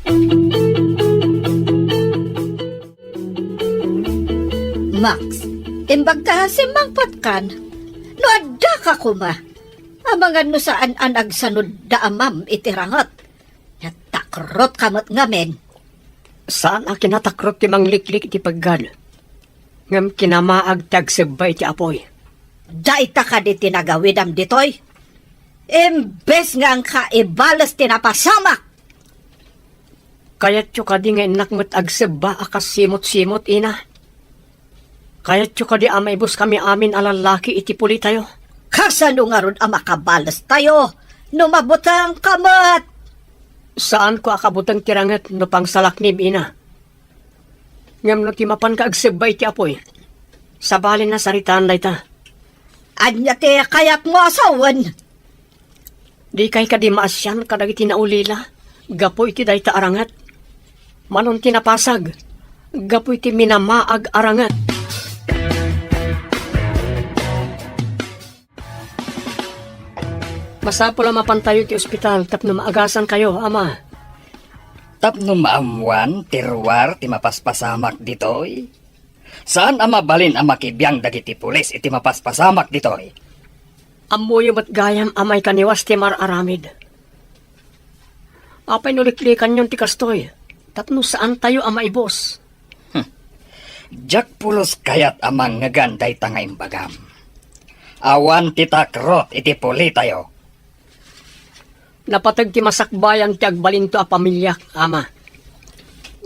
Max, imbag ka simangpat kan. No adda ka kuma. Amangan no saan an agsanod da amam itirangot. Takrot kamot ngamen. Saan ang kinatakrot ti mangliklik iti paggal? Ngam kinamaag tagsabay ti apoy. Daita ka di tinagawidam ditoy. Imbes nga ang kaibalas tinapasamak. Kayat yung ka di nga inakmat agsaba akas simot-simot ina. Kayat yung ka di amaybos kami amin alalaki iti puli tayo. Kasano nga ron ang makabalas tayo? Numabutang kamat. Saan ko akabutang tirangat no pang salaknib ina? Ngam no timapan ka agsabay ti apoy. Sabalin na saritaan day ta. Anya te kayat mo asawan. Di kay ka di maasyan kadagiti naulila. Gapoy ti day ta arangat. Manon tinapasag. Gapoy ti minamaag arangat. Masapol ang mapantayo ti ospital tapno maagasan kayo, ama. Tapno maamuan, tiruar, ti mapaspasamak ditoy. Saan ang mabalin ang makibiyang dagiti pulis iti mapaspasamak ditoy? Amoy mat gayam amay kaniwas ti mararamid. Apay nuliklikan yon ti kastoy. Tapno saan tayo amay boss? Jack pulos kayat amang ngaganday tanga imbagam. Awan ti takrot iti puli tayo. Napatag ti masakbayan ti agbalinto a pamilyak, ama.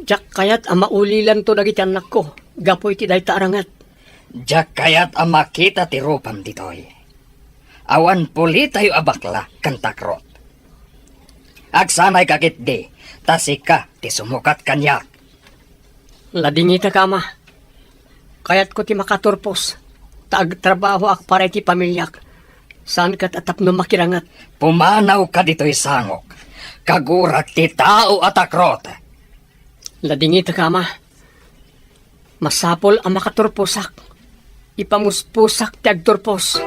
Jack kayat ang maulilan to dagiti anak ko. Gapoy ti dayta arangat. Jack kayat ang makita ti rupam ditoy. Awan puli tayo abakla kan takrot. Agsanay kakit di, tasika ti sumukat kanyak. Ladingita ka, ama. Kayat ko ti makaturpos. Taagtrabaho ak para ti pamilyak. Saan kat atap no makirangat? Pumanaw ka dito'y sangok. Kagurak ti tao at takrot. Ladingita ka, ama. Masapol ang makaturposak. Ipamuspusak ti agturpos.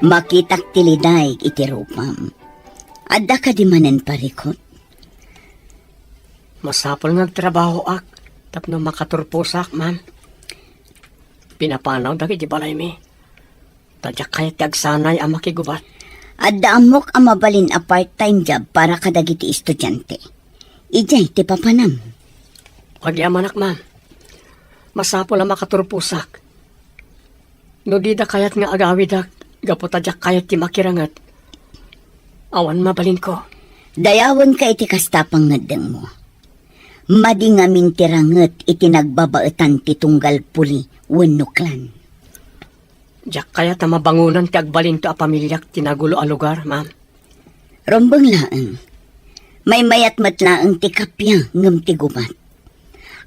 Makitak tiliday iti rupam. Adda ka di manen parikot. Masapol ng trabaho ak. Tapno makaturposak, ma'am. Pinapanaw dagiti balay mi. Tadyak kaya tagsanay ang makigubat. Adda amok ang mabalin a part-time job para kadagiti estudyante. Ijay ti papanam. Wagi amanak, ma'am. Masapol ang makaturpusak. No di da kayat nga agawidak. Gapo tadyak kayat ti makirangat. Awan mabalin ko. Dayawan ka iti kastapang ngadeng mo. Madi nga mintiranget iti nagbabaetan ti tunggal puli wenno klan. Diyak kaya ta mabangunan ti agbalin to a pamilyak tinagulo a lugar, ma'am. Rombeng laeng. May mayat matlaeng ti kapya ngem ti gubat.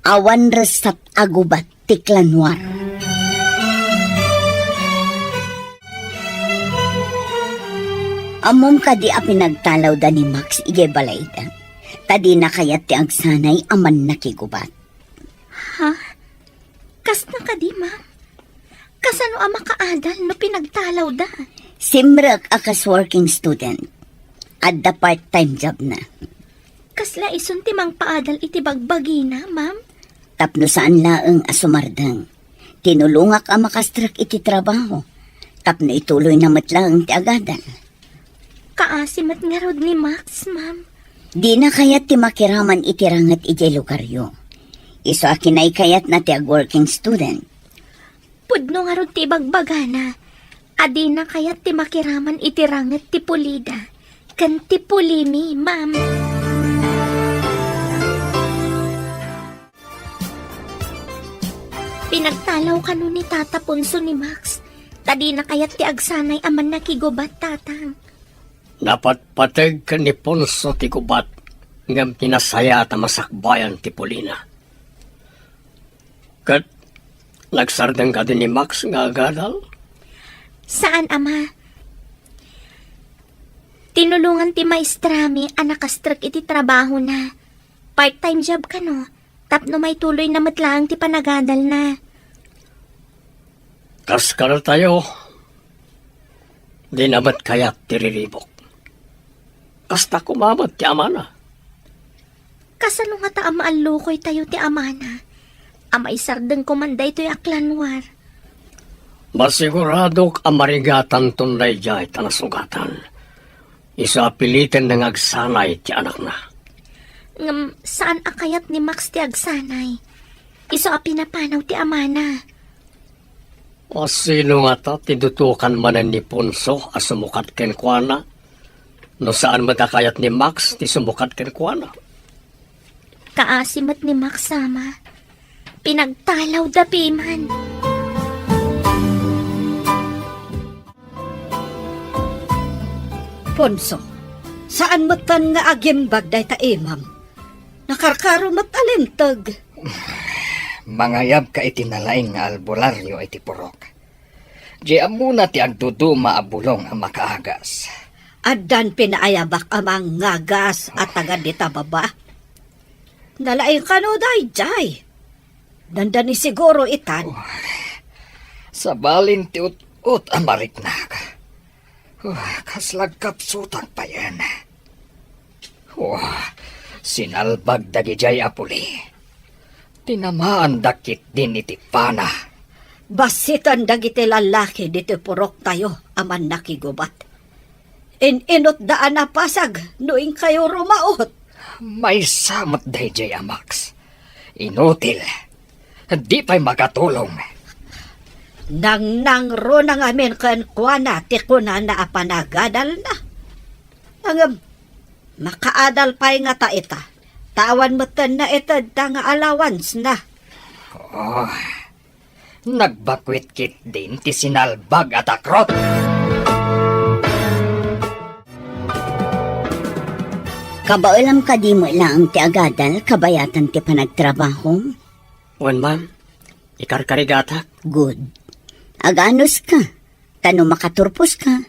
Awan resat agubat ti klanwar. Amom kadi a pinagtalaw da ni Max ije balayda. Tadi na kayat ti agsanay aman nakigubat. Ha? Kas na ka di, ma'am? Kasano ang makaadal no pinagtalaw da? Simrek akas working student. Adda part-time job na. Kasla isun timang paadal iti bagbagi na, ma'am? Tapno saan laeng asumardang. Tinulungak ang makastrak iti trabaho. Tapno ituloy na matlaeng ti agadan. Kaasimat nga rod ni Max, ma'am. Di na kayat ti makiraman itirangat iti lugaryo. Iso akinay kayat na ti working student. Pudno nga rod ti bagbagana. Adi na kayat ti makiraman itirangat ti pulida. Kan ti pulimi, ma'am. Pinagtalaw ka nun ni Tata Punso ni Max. Tadi na kayat ti agsanay aman nakigubat, tatang. Dapat patag ka ni Ponso ti Kubat ngam tinasaya at masakbayan ti Polina. Kat nagsardang ka din ni Max nga agadal? Saan, Ama? Tinulungan ti maestrami ang nakastrak iti trabaho na. Part-time job ka no. Tapno may tuloy na matlaang ti panagadal na. Kaskar tayo. Di namat kaya't tiriribok. Kasta kumamat ti amana. Kasano nga ta ama alukoy tayo ti amana. Ama isardeng kumanday to'y aklanwar. Masiguradok ang marigatan tunday jay tanasugatan. Isa pilitin ng agsanay ti anak na. Ngam, saan akayat ni Max ti agsanay? Iso a pinapanaw ti amana. O sino nga ta tidutukan manan ni Ponso a sumukat ken kuana? No saan matakayat ni Max ti sumukat ken kuana? Kaasimat ni Max sama. Pinagtalaw da piman. Ponso, saan mo tan nga agimbag day ta imam? Nakarkaro mat alintag. Mangayab ka itinalaing nga albularyo iti purok. Di amuna ti agdudu maabulong ang makaagas. Addan pinaayabak amang ngagas at tagad dita baba. Nalaing kano day jay. Dandan ni siguro itan. Sa balin ti ut ang mariknag. Kaslag kapsutang pa yan. Sinalbag dagijay apuli. Tinamaan dakit din iti pana. Basitan dagiti lalaki dito purok tayo aman nakigubat. Inot daan na pasag noing kayo rumaot. May samot dayjay amax. Inutil. Di pa'y makatulong. Nang ro na ngamin kan kuana ti kuna na apanagadal na. Ang makaadal pa'y nga ta ita. Tawan mo na ita da nga allowance na. Nagbakwit kit din ti sinalbag at akrot. Kabaulam ka di mo lang ti agadal kabayatan ti panagtrabaho. Wan ma'am, ikarkarigatak. Good. Aganos ka. Tano makaturpos ka.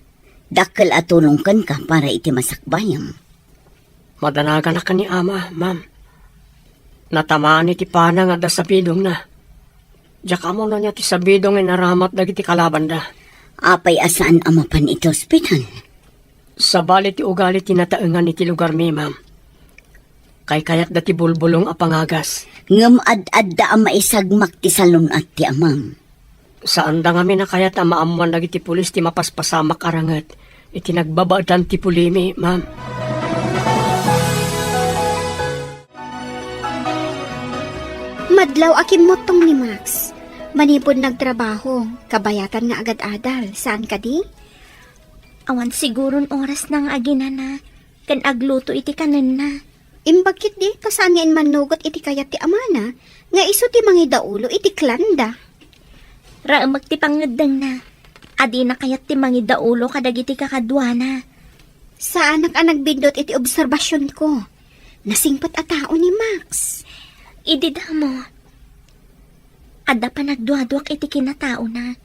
Dakkel atulongkan ka para iti masakbayam. Madanaga na ka ni ama, ma'am. Natamaan iti pana nga da sa bidong na. Diyak mo na niya ti sa bidong naramat dagiti kalaban da. Apay asaan amapan iti ospital? Sa bali ti ugali tinataengan iti lugar mi, ma'am. Kay kayat dati bulbulong apangagas. Ngam ad da ama isagmak ti salon at ti amam. Saan da ngami na kayat ang maamuan dagiti pulis ti mapaspasamak arangat. Iti nagbabaadan ti pulimi, ma'am. Madlaw akim motong ni Max. Manipod nagtrabaho, kabayatan nga agad-adal. Saan ka di? Awan siguron oras nang agina na. Kan agluto iti kanan na. Imbagkit di, kasaan nga manugot iti kayat ti amana, nga iso ti mangidaulo iti klanda. Raamag ti pangadang na. Adi na kayat ti mangidaulo kadagiti kakadwana. Saan ang nagbindot iti obserbasyon ko? Nasingpat a tao ni Max. Idida mo. Ada pa nagduadwak iti kinatao na.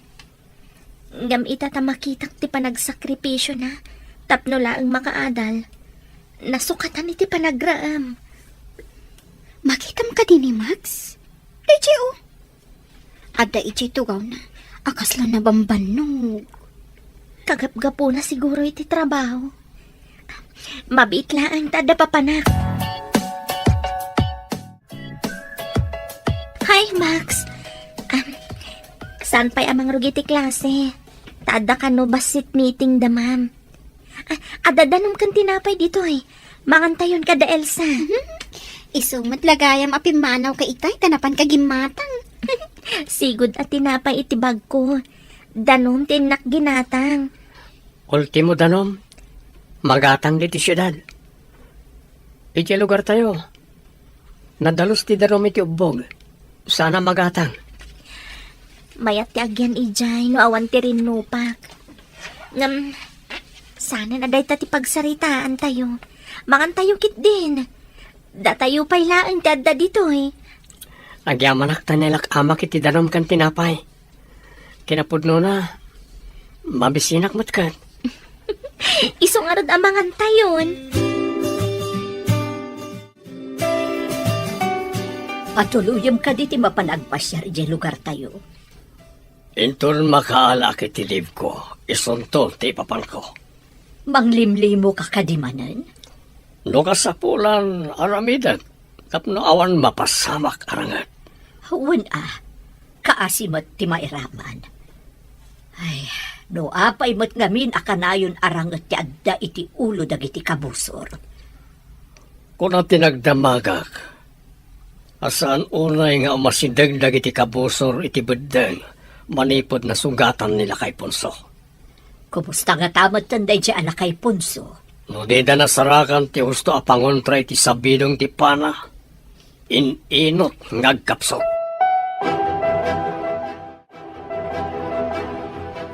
Ngam itatamakitang ti panagsakripisyo na. Tapno laang makaadal. Nasukatan iti panagraam. Makita mo ka din ni Max? Deje o. Ada iti tugaw na. Akas lang nabambanog. Kagap-gapo na siguro iti trabaho. Mabitlaan tada papanak. Hi, Max. Saan pa'y amang rugi ti klase? Tada ka no basit meeting da, ma'am. Adadanom kan tinapay dito eh. Mangantayon ka da, Elsa. Iso matlagayam apimanaw ka itay, tanapan ka gimatang. Sigud at tinapay iti bag ko. Danom tinak ginatang. Ultimo danom, magatang diti syudad. Iti lugar tayo. Nadalos ti darom iti ubog. Sana magatang. Mayat ti agyan ijay no awan ti rinupak. Ngam, Sana na day tati pagsaritaan tayo. Mangan tayo kit din. Da tayo pailaan dadda dito eh. Agyamanak tanelak amak iti danom kan tinapay. Kinapudno na. Mabisinak mo't kan. Isong arad amangan tayon. Patuluyom ka diti mapanagpasyar iti lugar tayo. Intol makaala kiti liv ko. Isuntol ti ipapal ko. Manglimlimo ka kadimanan? No kasapulan aramidan. Tapno awan mapasamak arangat. Huwag kaasimat ti mairaman. Ay, no apay mat ngamin akanayon arangat ti adda iti ulo dagiti kabusor. Kung ang tinagdamagak, asaan unay nga umasindag dagiti kabusor iti bedeng, manipod na sugatan nila kay Ponso. Kumusta nga tamat tanday di anak kay Ponso? No di da nasarakan ti husto apangontra iti sabidong ti pana, inot ngagkapsok.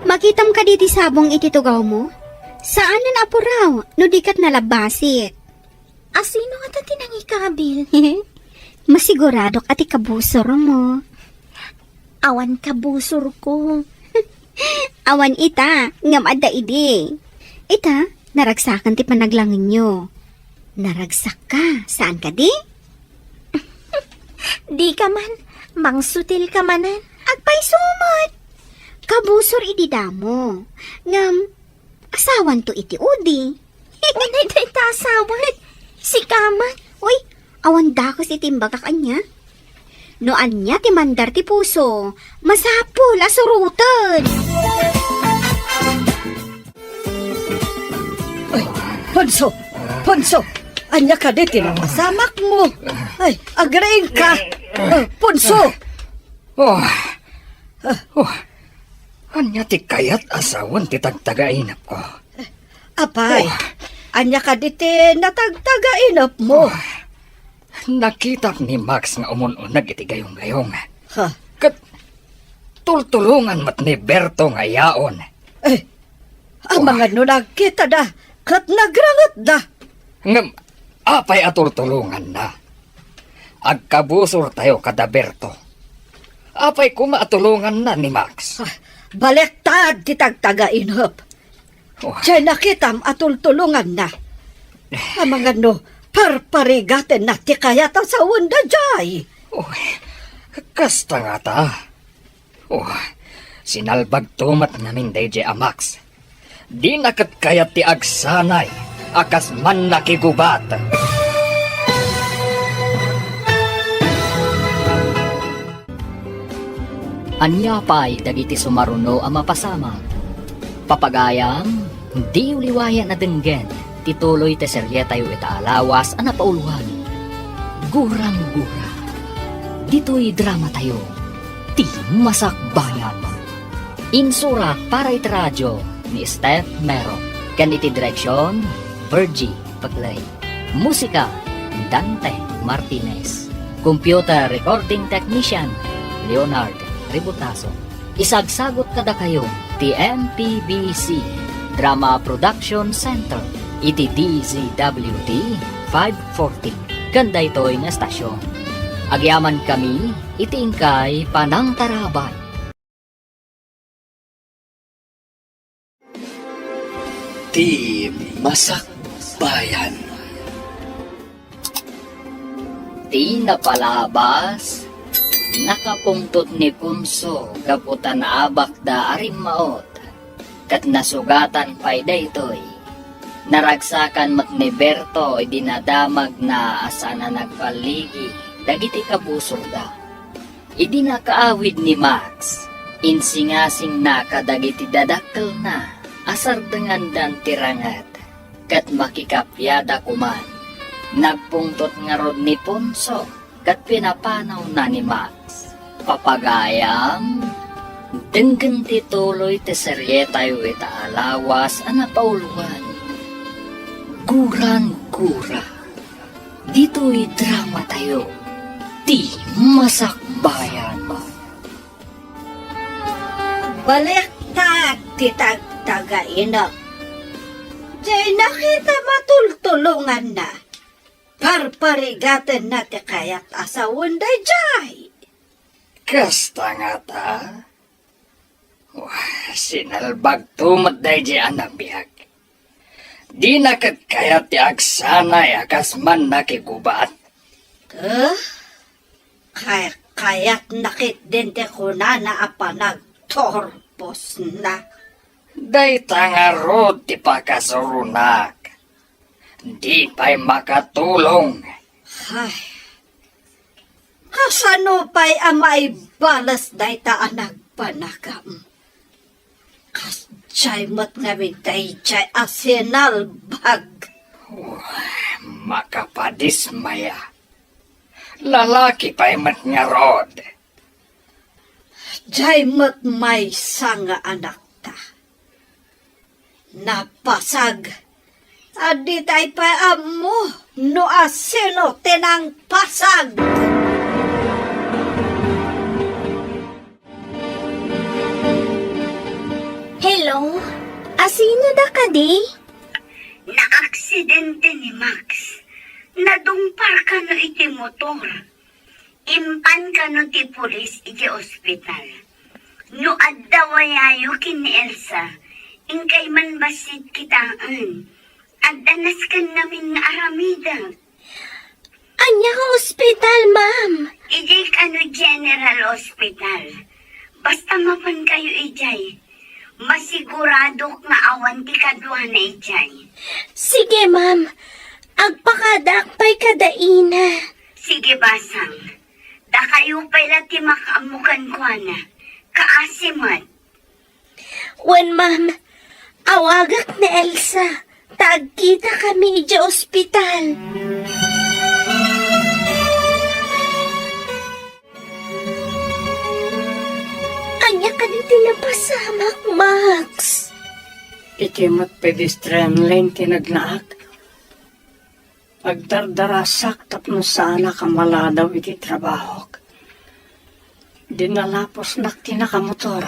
Makitam ka diti sabong iti tugaw mo? Saan na apuraw, no dikat nalabasit? Asino nga tati nang ikabil? Masiguradok ati kabusor mo. Awan kabusor ko. Awan ita, ngam adda idi. Ita, naragsakan ti panaglangin nyo. Naragsak ka, saan ka di? Di ka man, mangsutil ka manan. Agpay sumot. Kabusor idi damo. Ngam, asawan to iti udi. Unay day tasawan. Si Kaman. Uy, awan dakos itimba ka kanya. No anya ti mandar ti puso, masapul asurutan. Ay, Ponso! Ponso! Anya ka diti na masamak mo! Ay, agrain ka! Ponso! Oh, anya ti kayat asawan ti tagtagainap ko. Apay, anya ka diti natagtagainap mo. Nakita ni Max nga umununag iti gayong-gayong. Ha? Kat tultulungan mat ni Berto nga yaon. Eh, ang mga nunagkita da, kat nagrangat da. Ngam, apay atultulungan na. Agkabusor tayo kada Berto. Apay kumatulungan na ni Max. Balektad ti tagtagainap. Oh, Diyan nakitam atultulungan na. Ang mga parparigaten na ti kaya ta sa wanda jay. oh, kasta nga ta. Oh, sinalbag tumat namin DJ Amax. Di nakat kayat ti agsanay, akas man nakigubat. Anya pa'y dagiti sumaruno ang mapasama. Papagayam, di uliwayan na denggen, tituloy te serye tayo itaalawas ang napauluhan. Gurang-gura. Dito'y drama tayo. Ti Masakbayan. Insurat para iti radyo ni Steph Mero. Kan iti direksyon, Virgie Paglay. Musika, Dante Martinez. Computer recording technician, Leonard Ributaso. Isagsagot kada kayo ti MPBC Drama Production Center iti DZWD 540 kanda ito'y nga stasyon. Agyaman kami iti ingkay panangtarabay. Ti Masakbayan. Di napalabas, nakapungtot ni Punso kaputan abak da aring maot, kat nasugatan pa'y daytoy. Naragsakan mat ni Berto idinadamag na asana nagpaligi, dagiti kabusog da. Idinakaawid ni Max, insingasing na kadagiti dadakkel na, asar dengan dan tirangat, kat makikapyada kuman. Nagpungtot nga rod ni Ponso, kat pinapanaw na ni Max. Papagayam, denggen tituloy te serye tayo itaalawas ang napauluan. Gurang-gura, dito'y drama tayo, Ti Masakbayan. Balektad ti tagtagainap. Jay, nakita matultulungan na. Parparigatan na ti kayat asawan day, Jay. Kasta nga ta. Wah, sinalbag tumat day di anak biyag. Di nakat kaya ti agsanay akas man nakigubat. Kayat nakit din ti kunana apanag torpos na. Day tangarod ti pakasurunak. Di pa'y makatulong. Ay, kasano pa'y amay balas day ta nagpanagam. Chay mat ngamin tay chay asenal bag. Makapadismaya. Lalaki pa'y mat nga rod. Chay mat may sanga anak ta. Napasag. Adi tay pa amo no aseno tenang pasag. Hello? Asino da ka di? Naaksidente ni Max. Nadumpar ka no iti motor. Impan ka no ti pulis iti ospital. No addawayayo kin ni Elsa. Ingkay man basit kitaan. Addanas kan namin nga aramida. Anya ka ospital, ma'am. Ijay ano General Hospital. Basta mapan kayo ijay. Masigurado nga awan ti kadwa na ijay. Sige, ma'am. Agpakadakpay kadaina. Sige basang. Da kayo pala ti makaamukan ko na. Kaasimat. Wan, ma'am. Awagak na Elsa. Tagkita kami ija ospital. Anya ka di tinapasamak, Max. Iti mat pedestrian lane tinagnaak. Agdardarasak tapno sana kamaladaw iti trabahok. Dinalapos nak tinakamotor.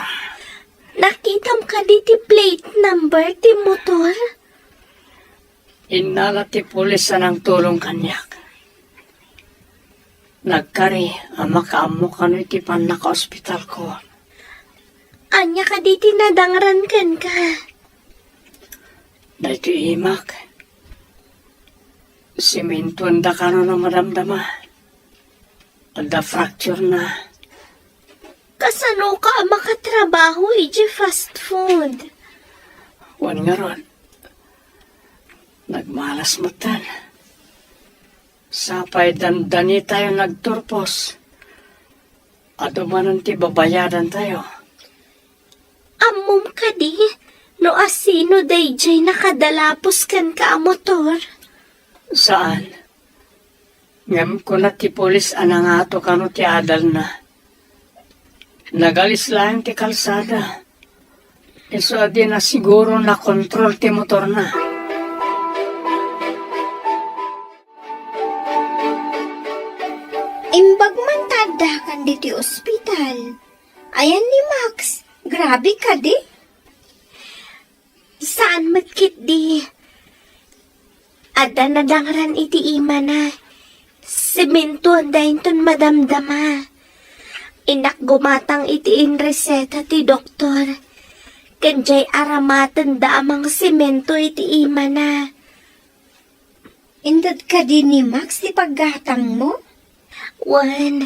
Nakitam ka di ti plate number ti motor? Inala ti pulis ng tulong kanyak. Nagkari ang makaamo kano iti panaka-hospital ko. Anya ka di tinadangran kan ka? Dahito imak. Simentuan da kano na madamdama. Da fracture na. Kasano ka makatrabaho iji fast food? Wan nga ron. Nagmalas matan. Sapay dandani tayo nagturpos. Adumanan ti babayadan tayo. Amom ka di? No asino dayjay nakadalapos kan ka a motor? Saan? Ngam ko na ti polis anangato kano ti adal na. Nagalis lang ti kalsada. Iso adi na siguro na kontrol ti motor na. Imbag man tadakan di ti ospital. Ayan ni Max, grabe ka di. Saan matkit di? Ada nadangran iti ima na. Semento dahin ton madamdama. Inak gumatang iti reseta ti doktor. Kanjay aramatan da amang semento iti ima na. Indad ka di ni Max ti paggatang mo? Wan.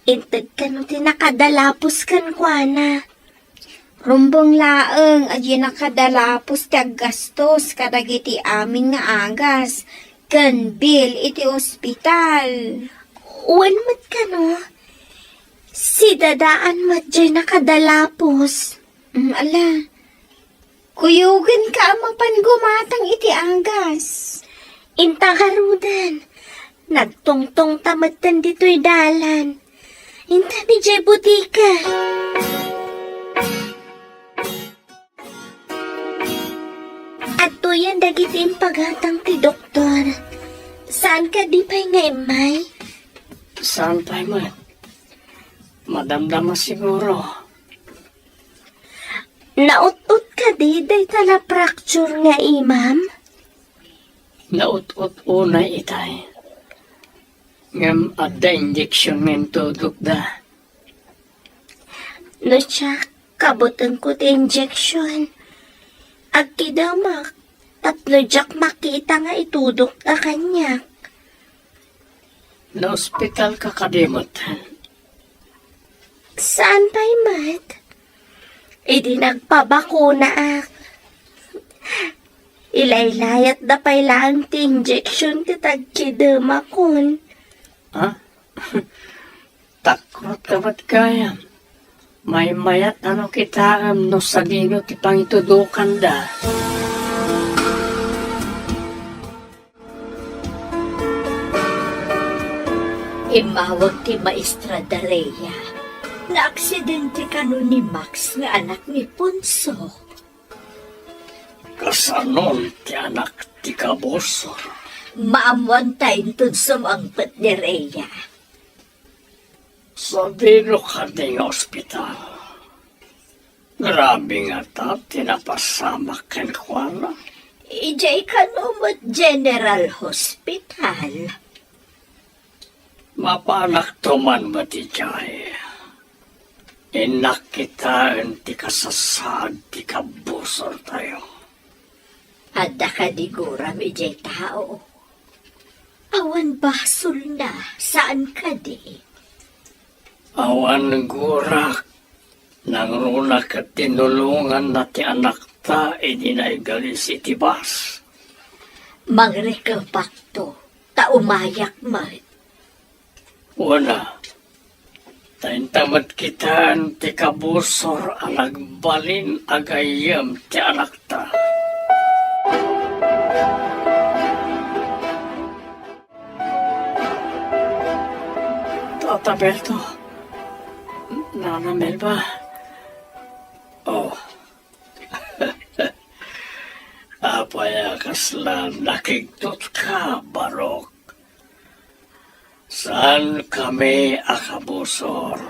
Intad ka no tinakadalapos kan kwa na. Rumbong laeng, adyo nakadalapos ti aggastos kadagiti amin nga agas. Kan bill iti ospital. Wan mat ka no? Si dadaan mat dyan nakadalapos. Ala, kuyugan ka mapan gumatang iti agas. Intang nagtungtong tamatan dito'y dalan. Inta ni Jay Butika. At tuyan dagiti pagatang ti doktor. Saan ka di pa'y nga imay? Saan tayo man? Madamdama siguro. Naut-ut ka di, day tala fracture nga ma'am. Naut-ut unay itay. Ngam adda injection men tudok da. No siya, kabutan ko ti injection. Agkidamak, tatlo jak makita nga itudok na kanya. Na ospital ka kadimot. Saan tayo, Mat? Idi nagpabakuna ak. Ilaylayat da pay lang ti injection ti tagkidamakon. Ha? Takrot ka ba't kaya? May mayat ano kita no sagino ti pangitudukan da. Imawag ti Maestra Dareya na aksidente kano ni Max nga anak ni Ponso. Kasanon ti anak ti kabosor. Maamuan tayo tud sumangpet ni Rhea. Sabino ka ding ospital. Grabe nga ta, tinapasamak ken kuana. Ijay kano mo't General Hospital. Mapanak tuman ba ti jay? Inak kita ti kasasad ti kabosor tayo. Adda ka di guram ijay tao. Awan basol na, saan ka di? Awan gurak, nang runa ka tinulungan na ti anak ta, idinaigalis iti bas. Mangrekapakto, taumayak mat. Wala, taintamad kita ti kabusor alagbalin agayam ti anak ta. Tata Berto, Nana Melba. Oh. Apaya kasla nakigtot ka, Barok. Saan kami akabusor?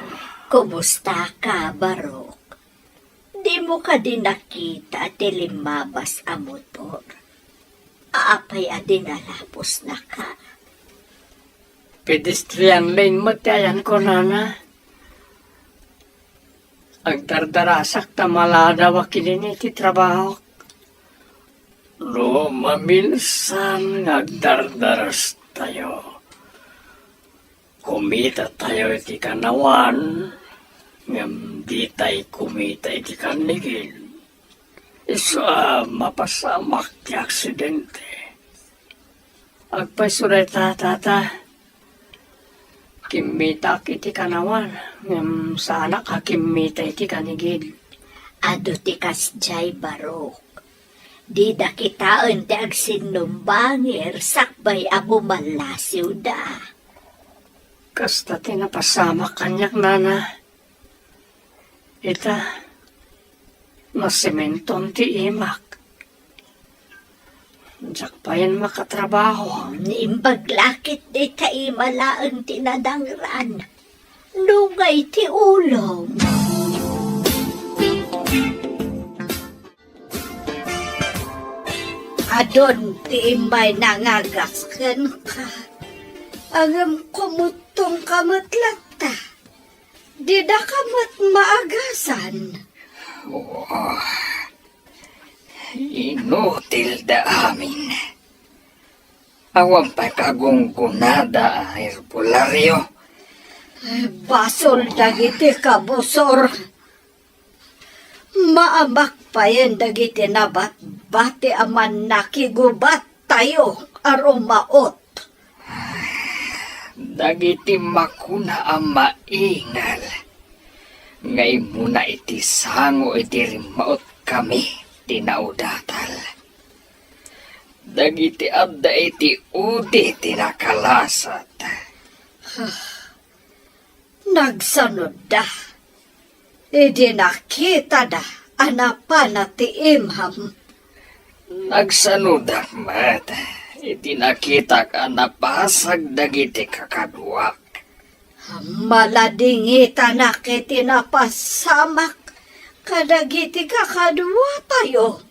Kumusta ka, Barok? Di mo ka din nakita at limabas ang motor. Aapay adin nalapos na ka. Pedestrian lane matayan ko, Nana. Ang dardarasak tamalada wakilin iti trabaho. No, maminsan nagdardaras tayo. Kumita tayo iti kanawan. Ngam di tayo kumita iti kanigil. Isa mapasamak ti aksidente. Agpasuray tata. Kimita iti kanawan. Ngam sana ka kimita iti kanigil. Ado ti kasjay, Barok. Di da kitaan ti agsinumbangir sakbay amo malasiw da. Kasta tinapasama kanyak, Nana. Ita, nasimenton ti imak. Diyak pa yan makatrabaho. Nimbaglakit di kaimalaan tinadangran. Lugay ti ulong. Adon ti imay nangagaskan ka. Agam kumutong kamatlat ta. Di da kamat maagasan. Inutil da amin. Awan pa kagunggunada herbularyo. Basol dagiti kabusor. Maamak pa yan dagiti nabat-bati aman nakigubat tayo arumaot. Dagiti makuna ang maingal. Ngay muna iti sango iti rimaot kami tinaudatal. Dagiti adda iti udi tinakalasat. Nagsanod da. Idi nakita da anapan na ti imham. Nagsanudak mat. Iti nakita ka napasag dagiti kakaduak. Maladingita na kiti napasamak Kadagiti ka kadwa tayo.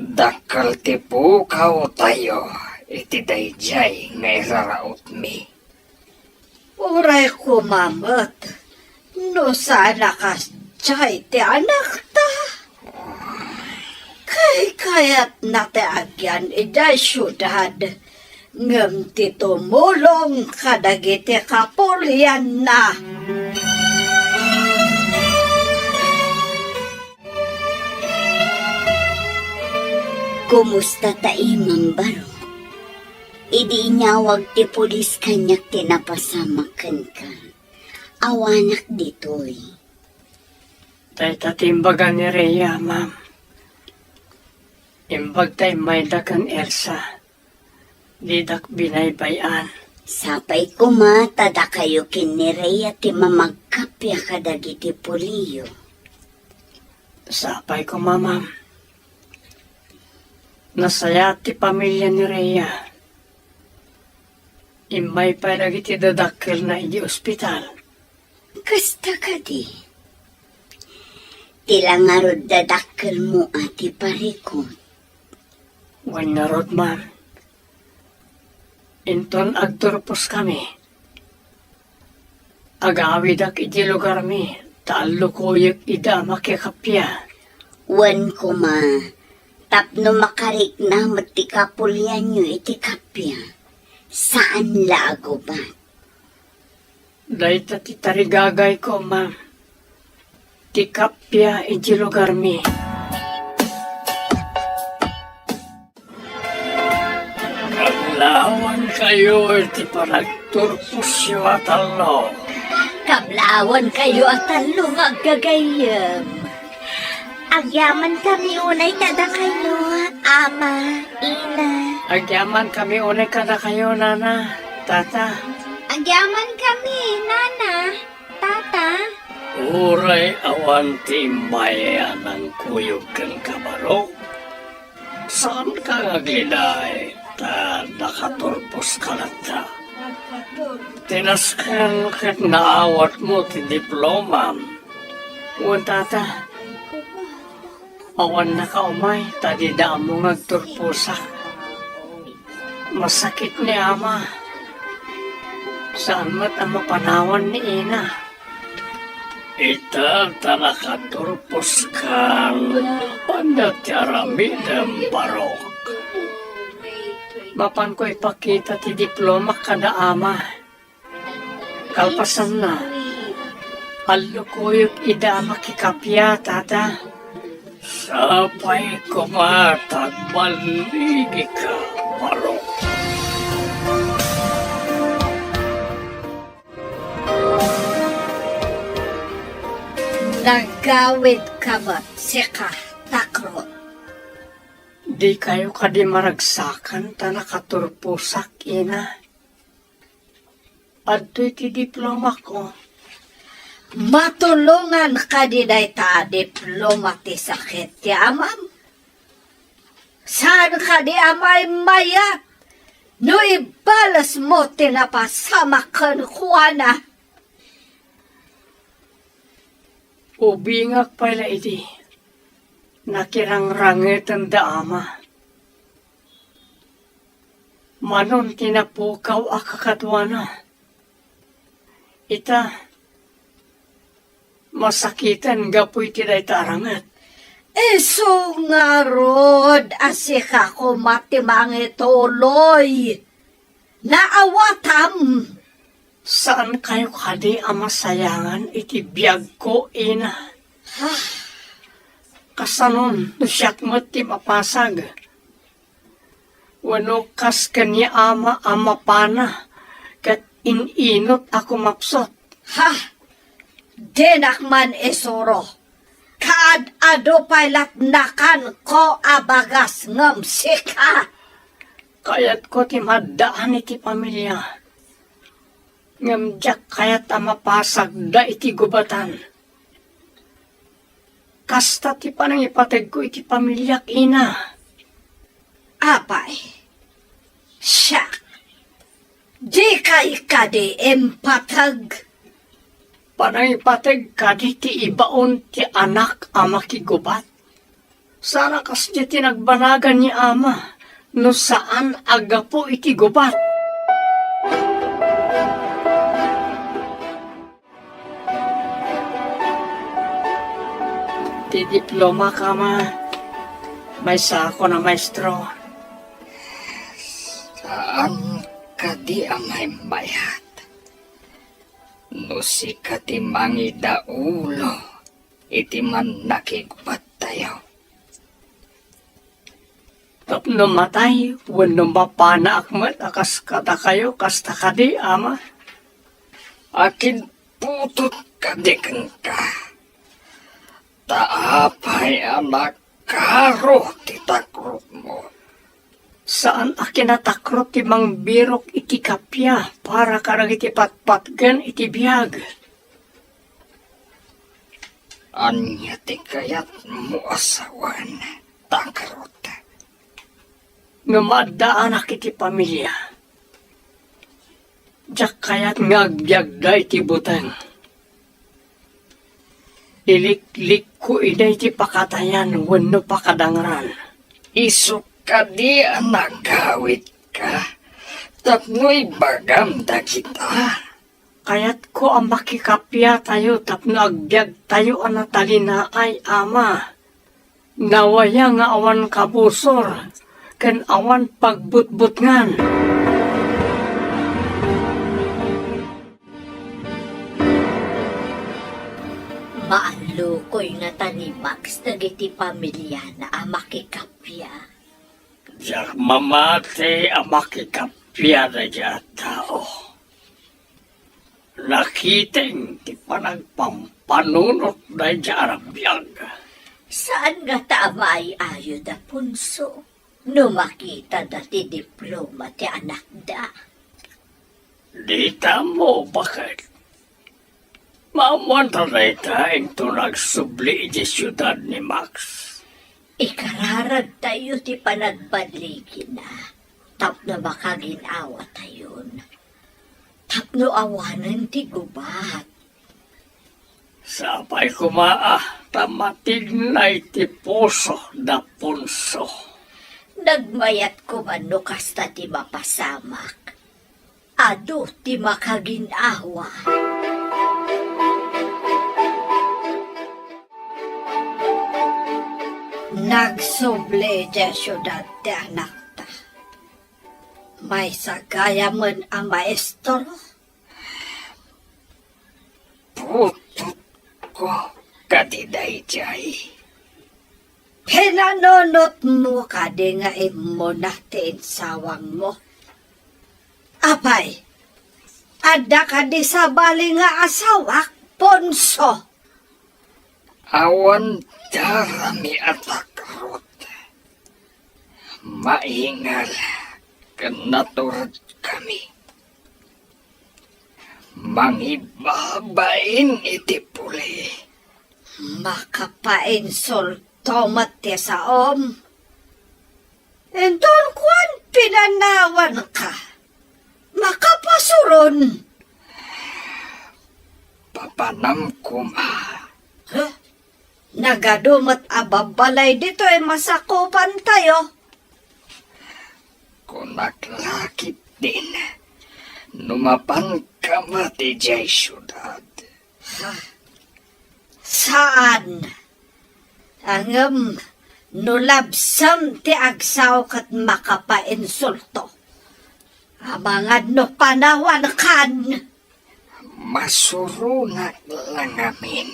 Dakal ti pukaw tayo, iti dayjay nga iraraot mi. Uray ko mamat. No sana ka chay ti anak ta. Kayat na ti agyan iday syudad. Ngem ti tumulong kadagiti kapulyan na. Kumusta ta Imang Baro? Idi inyawag ti pulis kanyak tinapasamakan ka. Awanak ditoy. Tay tatimbagan ni Rhea, ma'am. Imbag tay may dakan Elsa. Didak binaybayan. Sapay kumatada kayo kinireya ti mamagkapya kadagiti puliyo. Sapay ko, ma'am. Nasaya ti pamilya ni Rhea. Imay pa dagiti dadakkel na iti ospital. Kasta ka di. Tilangarod dadakkel mo ati parikot. Wan na rod, ma'am. Inton agturpos kami. Agawidak iti lugar mi. Taalo kuyek ida makikapya. Wan ko ma. Tapno makarik na matikapulyan nyo iti kapya. Saan lago ba? Dahil ti tarigagay ko, ma'am. Ti kapya iti lugar mi. Kablawan kayo iti paragturpos yu atalo. Kablawan kayo at talong agagayam. Agyaman kami unay kada kayo, ama, ina. Agyaman kami unay kada kayo, nana, tata. Agyaman kami, nana, tata. Uray awan ti maya ng kuyog kang kabaro. Saan ka nagliday? Ta nakaturpos ka lang ta. Tinaskan kat naawat mo ti diploma. Uwan tata. Awan na ka umay, tadida mo ngagturpusa. Masakit ni ama. Saan mat ang mapanawan ni ina? Ita tanakaturpos kang pandatyaramidang barok. Mapan ko ipakita ti diploma kada ama. Kalpasan na. Alukuyok ida makikapya, tata. Sapay kumatag maligi ka, barok. Nagawid ka ba't sika takrot? Di kayo kadi maragsakan ta nakaturpusak, ina. Adto'y ti diploma ko. Matulungan ka di day ta diploma ti sakit ti amam. Saan ka di amay mayat? No ibalas mo tinapasama kan kuwana. Ubingak pala iti. Nakirangrangit ang daama. Manon tinapukaw akakatwana. Ita, masakitan gapoy tiday tarangat. Iso nga rod, asika ko matimangi tuloy. Naawatam. Saan kayo kadi ang masayangan iti biyag ko, ina? Kasanon, siyak mo ti mapasag. Wano kas kanya ama pana, kat ininot ako mapsot. Ha! Dinakman isuro. Kaad-ado pailat nakan ko abagas ngam sika. Kayat ko ti maddaan iti pamilya. Ngamjak kayat mapasag da iti gubatan. Kasta ti panang ipatag ko iti pamilyak, ina. Apay. Siya. Di kay kadi empatag. Panay pateg kadi ti ibaon ti anak ama kigubat. Sana kas di tinagbanagan ni ama, no saan agapo iti gubat. Ti diploma ka ma, may sako na maestro. Saan ka di amay bayat? No si katimangi daulo, iti man nakigubat tayo. Tapno matay, wano mapana akmat, akas kata kayo, kasta kadi ama. Akin putot kadikan ka. Taapay anak karo titakrot mo. Saan akin natakrot ti mang birok iti kapya para karag iti patpatgan iti biyag. Anya ti kayat mo asawan, takrot. Numadaan ak iti pamilya. Diyak kaya't ngagbyag da iti butang. Iliklik ko ina iti pakatayan wano pakadangran. Isok ka di anak gawit ka. Tapno'y bagam da kita. Kaya't ko ang makikapya tayo tapno agbyag tayo ang natalina ay ama. Nawaya nga awan kabusor, ken awan pagbutbutngan. Maalukoy nga tani Max dagiti pamilya na amakikapya. Diyak mamate ang makikapya na diya tao. Nakiteng ti panagpampanunot na diya arabiyag. Saan nga tama ay ayo da punso? No makita dati diploma ti anak da. Di mo bakit? Mamunta na ito nagsubli di siyudad ni Max. Ikararag tayo ti panagbadligi na. Tapno makaginawa tayon. Tapno awanan ti gubat. Sabay kumaa, tamatig na iti puso da punso. Nagmayat ko mano kasta ti mapasamak. Ado ti makaginawa. Nagsuble di syudad ti anak ta. May sagaya man ang maestro. Putot ko kadiday jay. Pinanunot mo ka di nga imo natin sawang mo. Apay, ada ka di sa bali nga asawak, Ponso. Awan darami atakrot. Maingal kanaturad kami. Mangibabain iti puli. Makapain tomat ti saom. Enton kwan pinanawan ka. Makapasuron. Papanam kuma. Huh? Nagadumat ababalay dito ay masakupan tayo. Kunaklakit din. Numapan ka mati jay syudad. Saan? Angam, nulabsam ti agsaw kat makapainsulto. Amangad no panawan kan. Masurunat lang amin.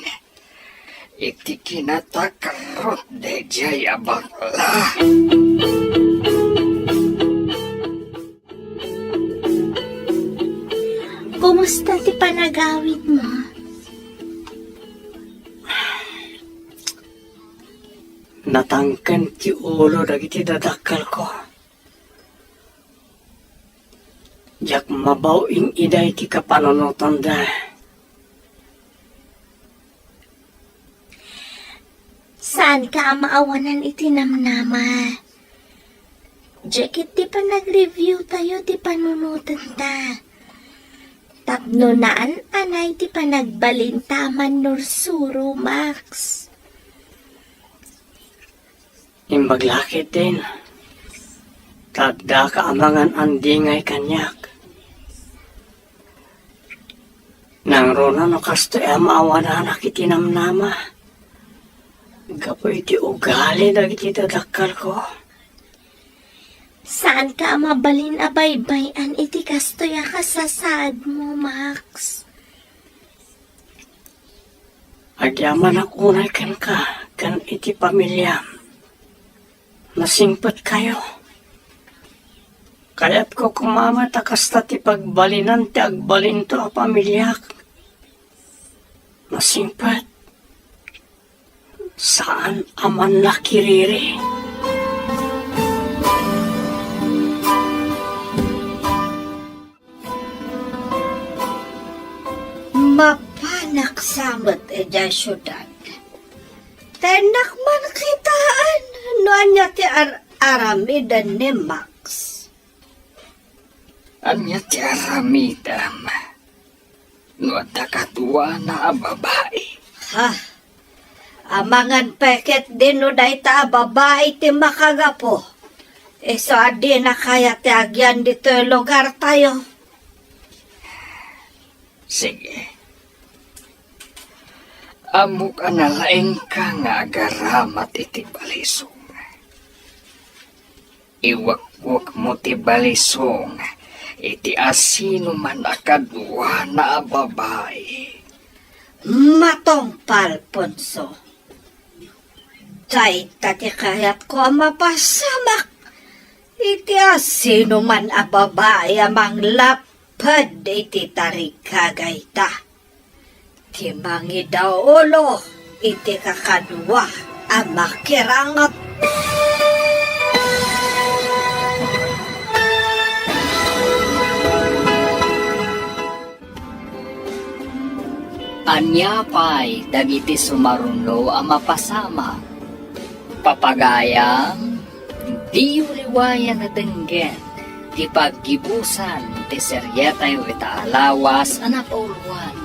Iti kinatakarot de jay abakla. Kumusta ti panagawid mo? Natangkan ti ulo dagiti dadakkel ko. Jak mabawing iday ti kapanonoton da. Saan ka maawanan itinamnama? Jacket di pa nag-review tayo, di panunutan ta. Tapno naan anay ti panagbalintaman nursuro, Max. Imbaglakit din. Tagda ka amangan andingay kanyak. Nang rona no kasto maawa na nakitinamnama. Gapoy iti ugali dagiti tadakkal ko. Saan ka mabalin abaybayan iti kastoya kasasad mo, Max? Agyaman ako unay kan ka, kan iti pamilya. Masingpat kayo. Kaya't ko kumama takasta ti pagbalinan ti agbalin to a pamilyak. Masingpat. Saan aman nakiriri? Mapanak samot eja syudad. Tenak man kitaan. Noanya ti aramidan ni Max. Anya ti aramidam. No adda kaduwa na a babae. Ha? Amangan peket din no day ta babae ti makagapo. So adi na kaya ti agyan dito yung lugar tayo. Sige. Amo ka na laing ka nga agaramat iti balisong. Iwakwak mo ti balisong, iti asino man akadwa na babae. Matong palponso. Tay tati kayat ko mapasamak. Iti asino man a babae amang lapad iti tarikagay ta. Timangi daw ulo, iti kakadwa, ang makirangat. Anya pa'y dagiti sumaruno ang mapasama. Papagayang, di uliwayan na denggen, di paggibusan, ti seryetayo itaalawas, anak uluan.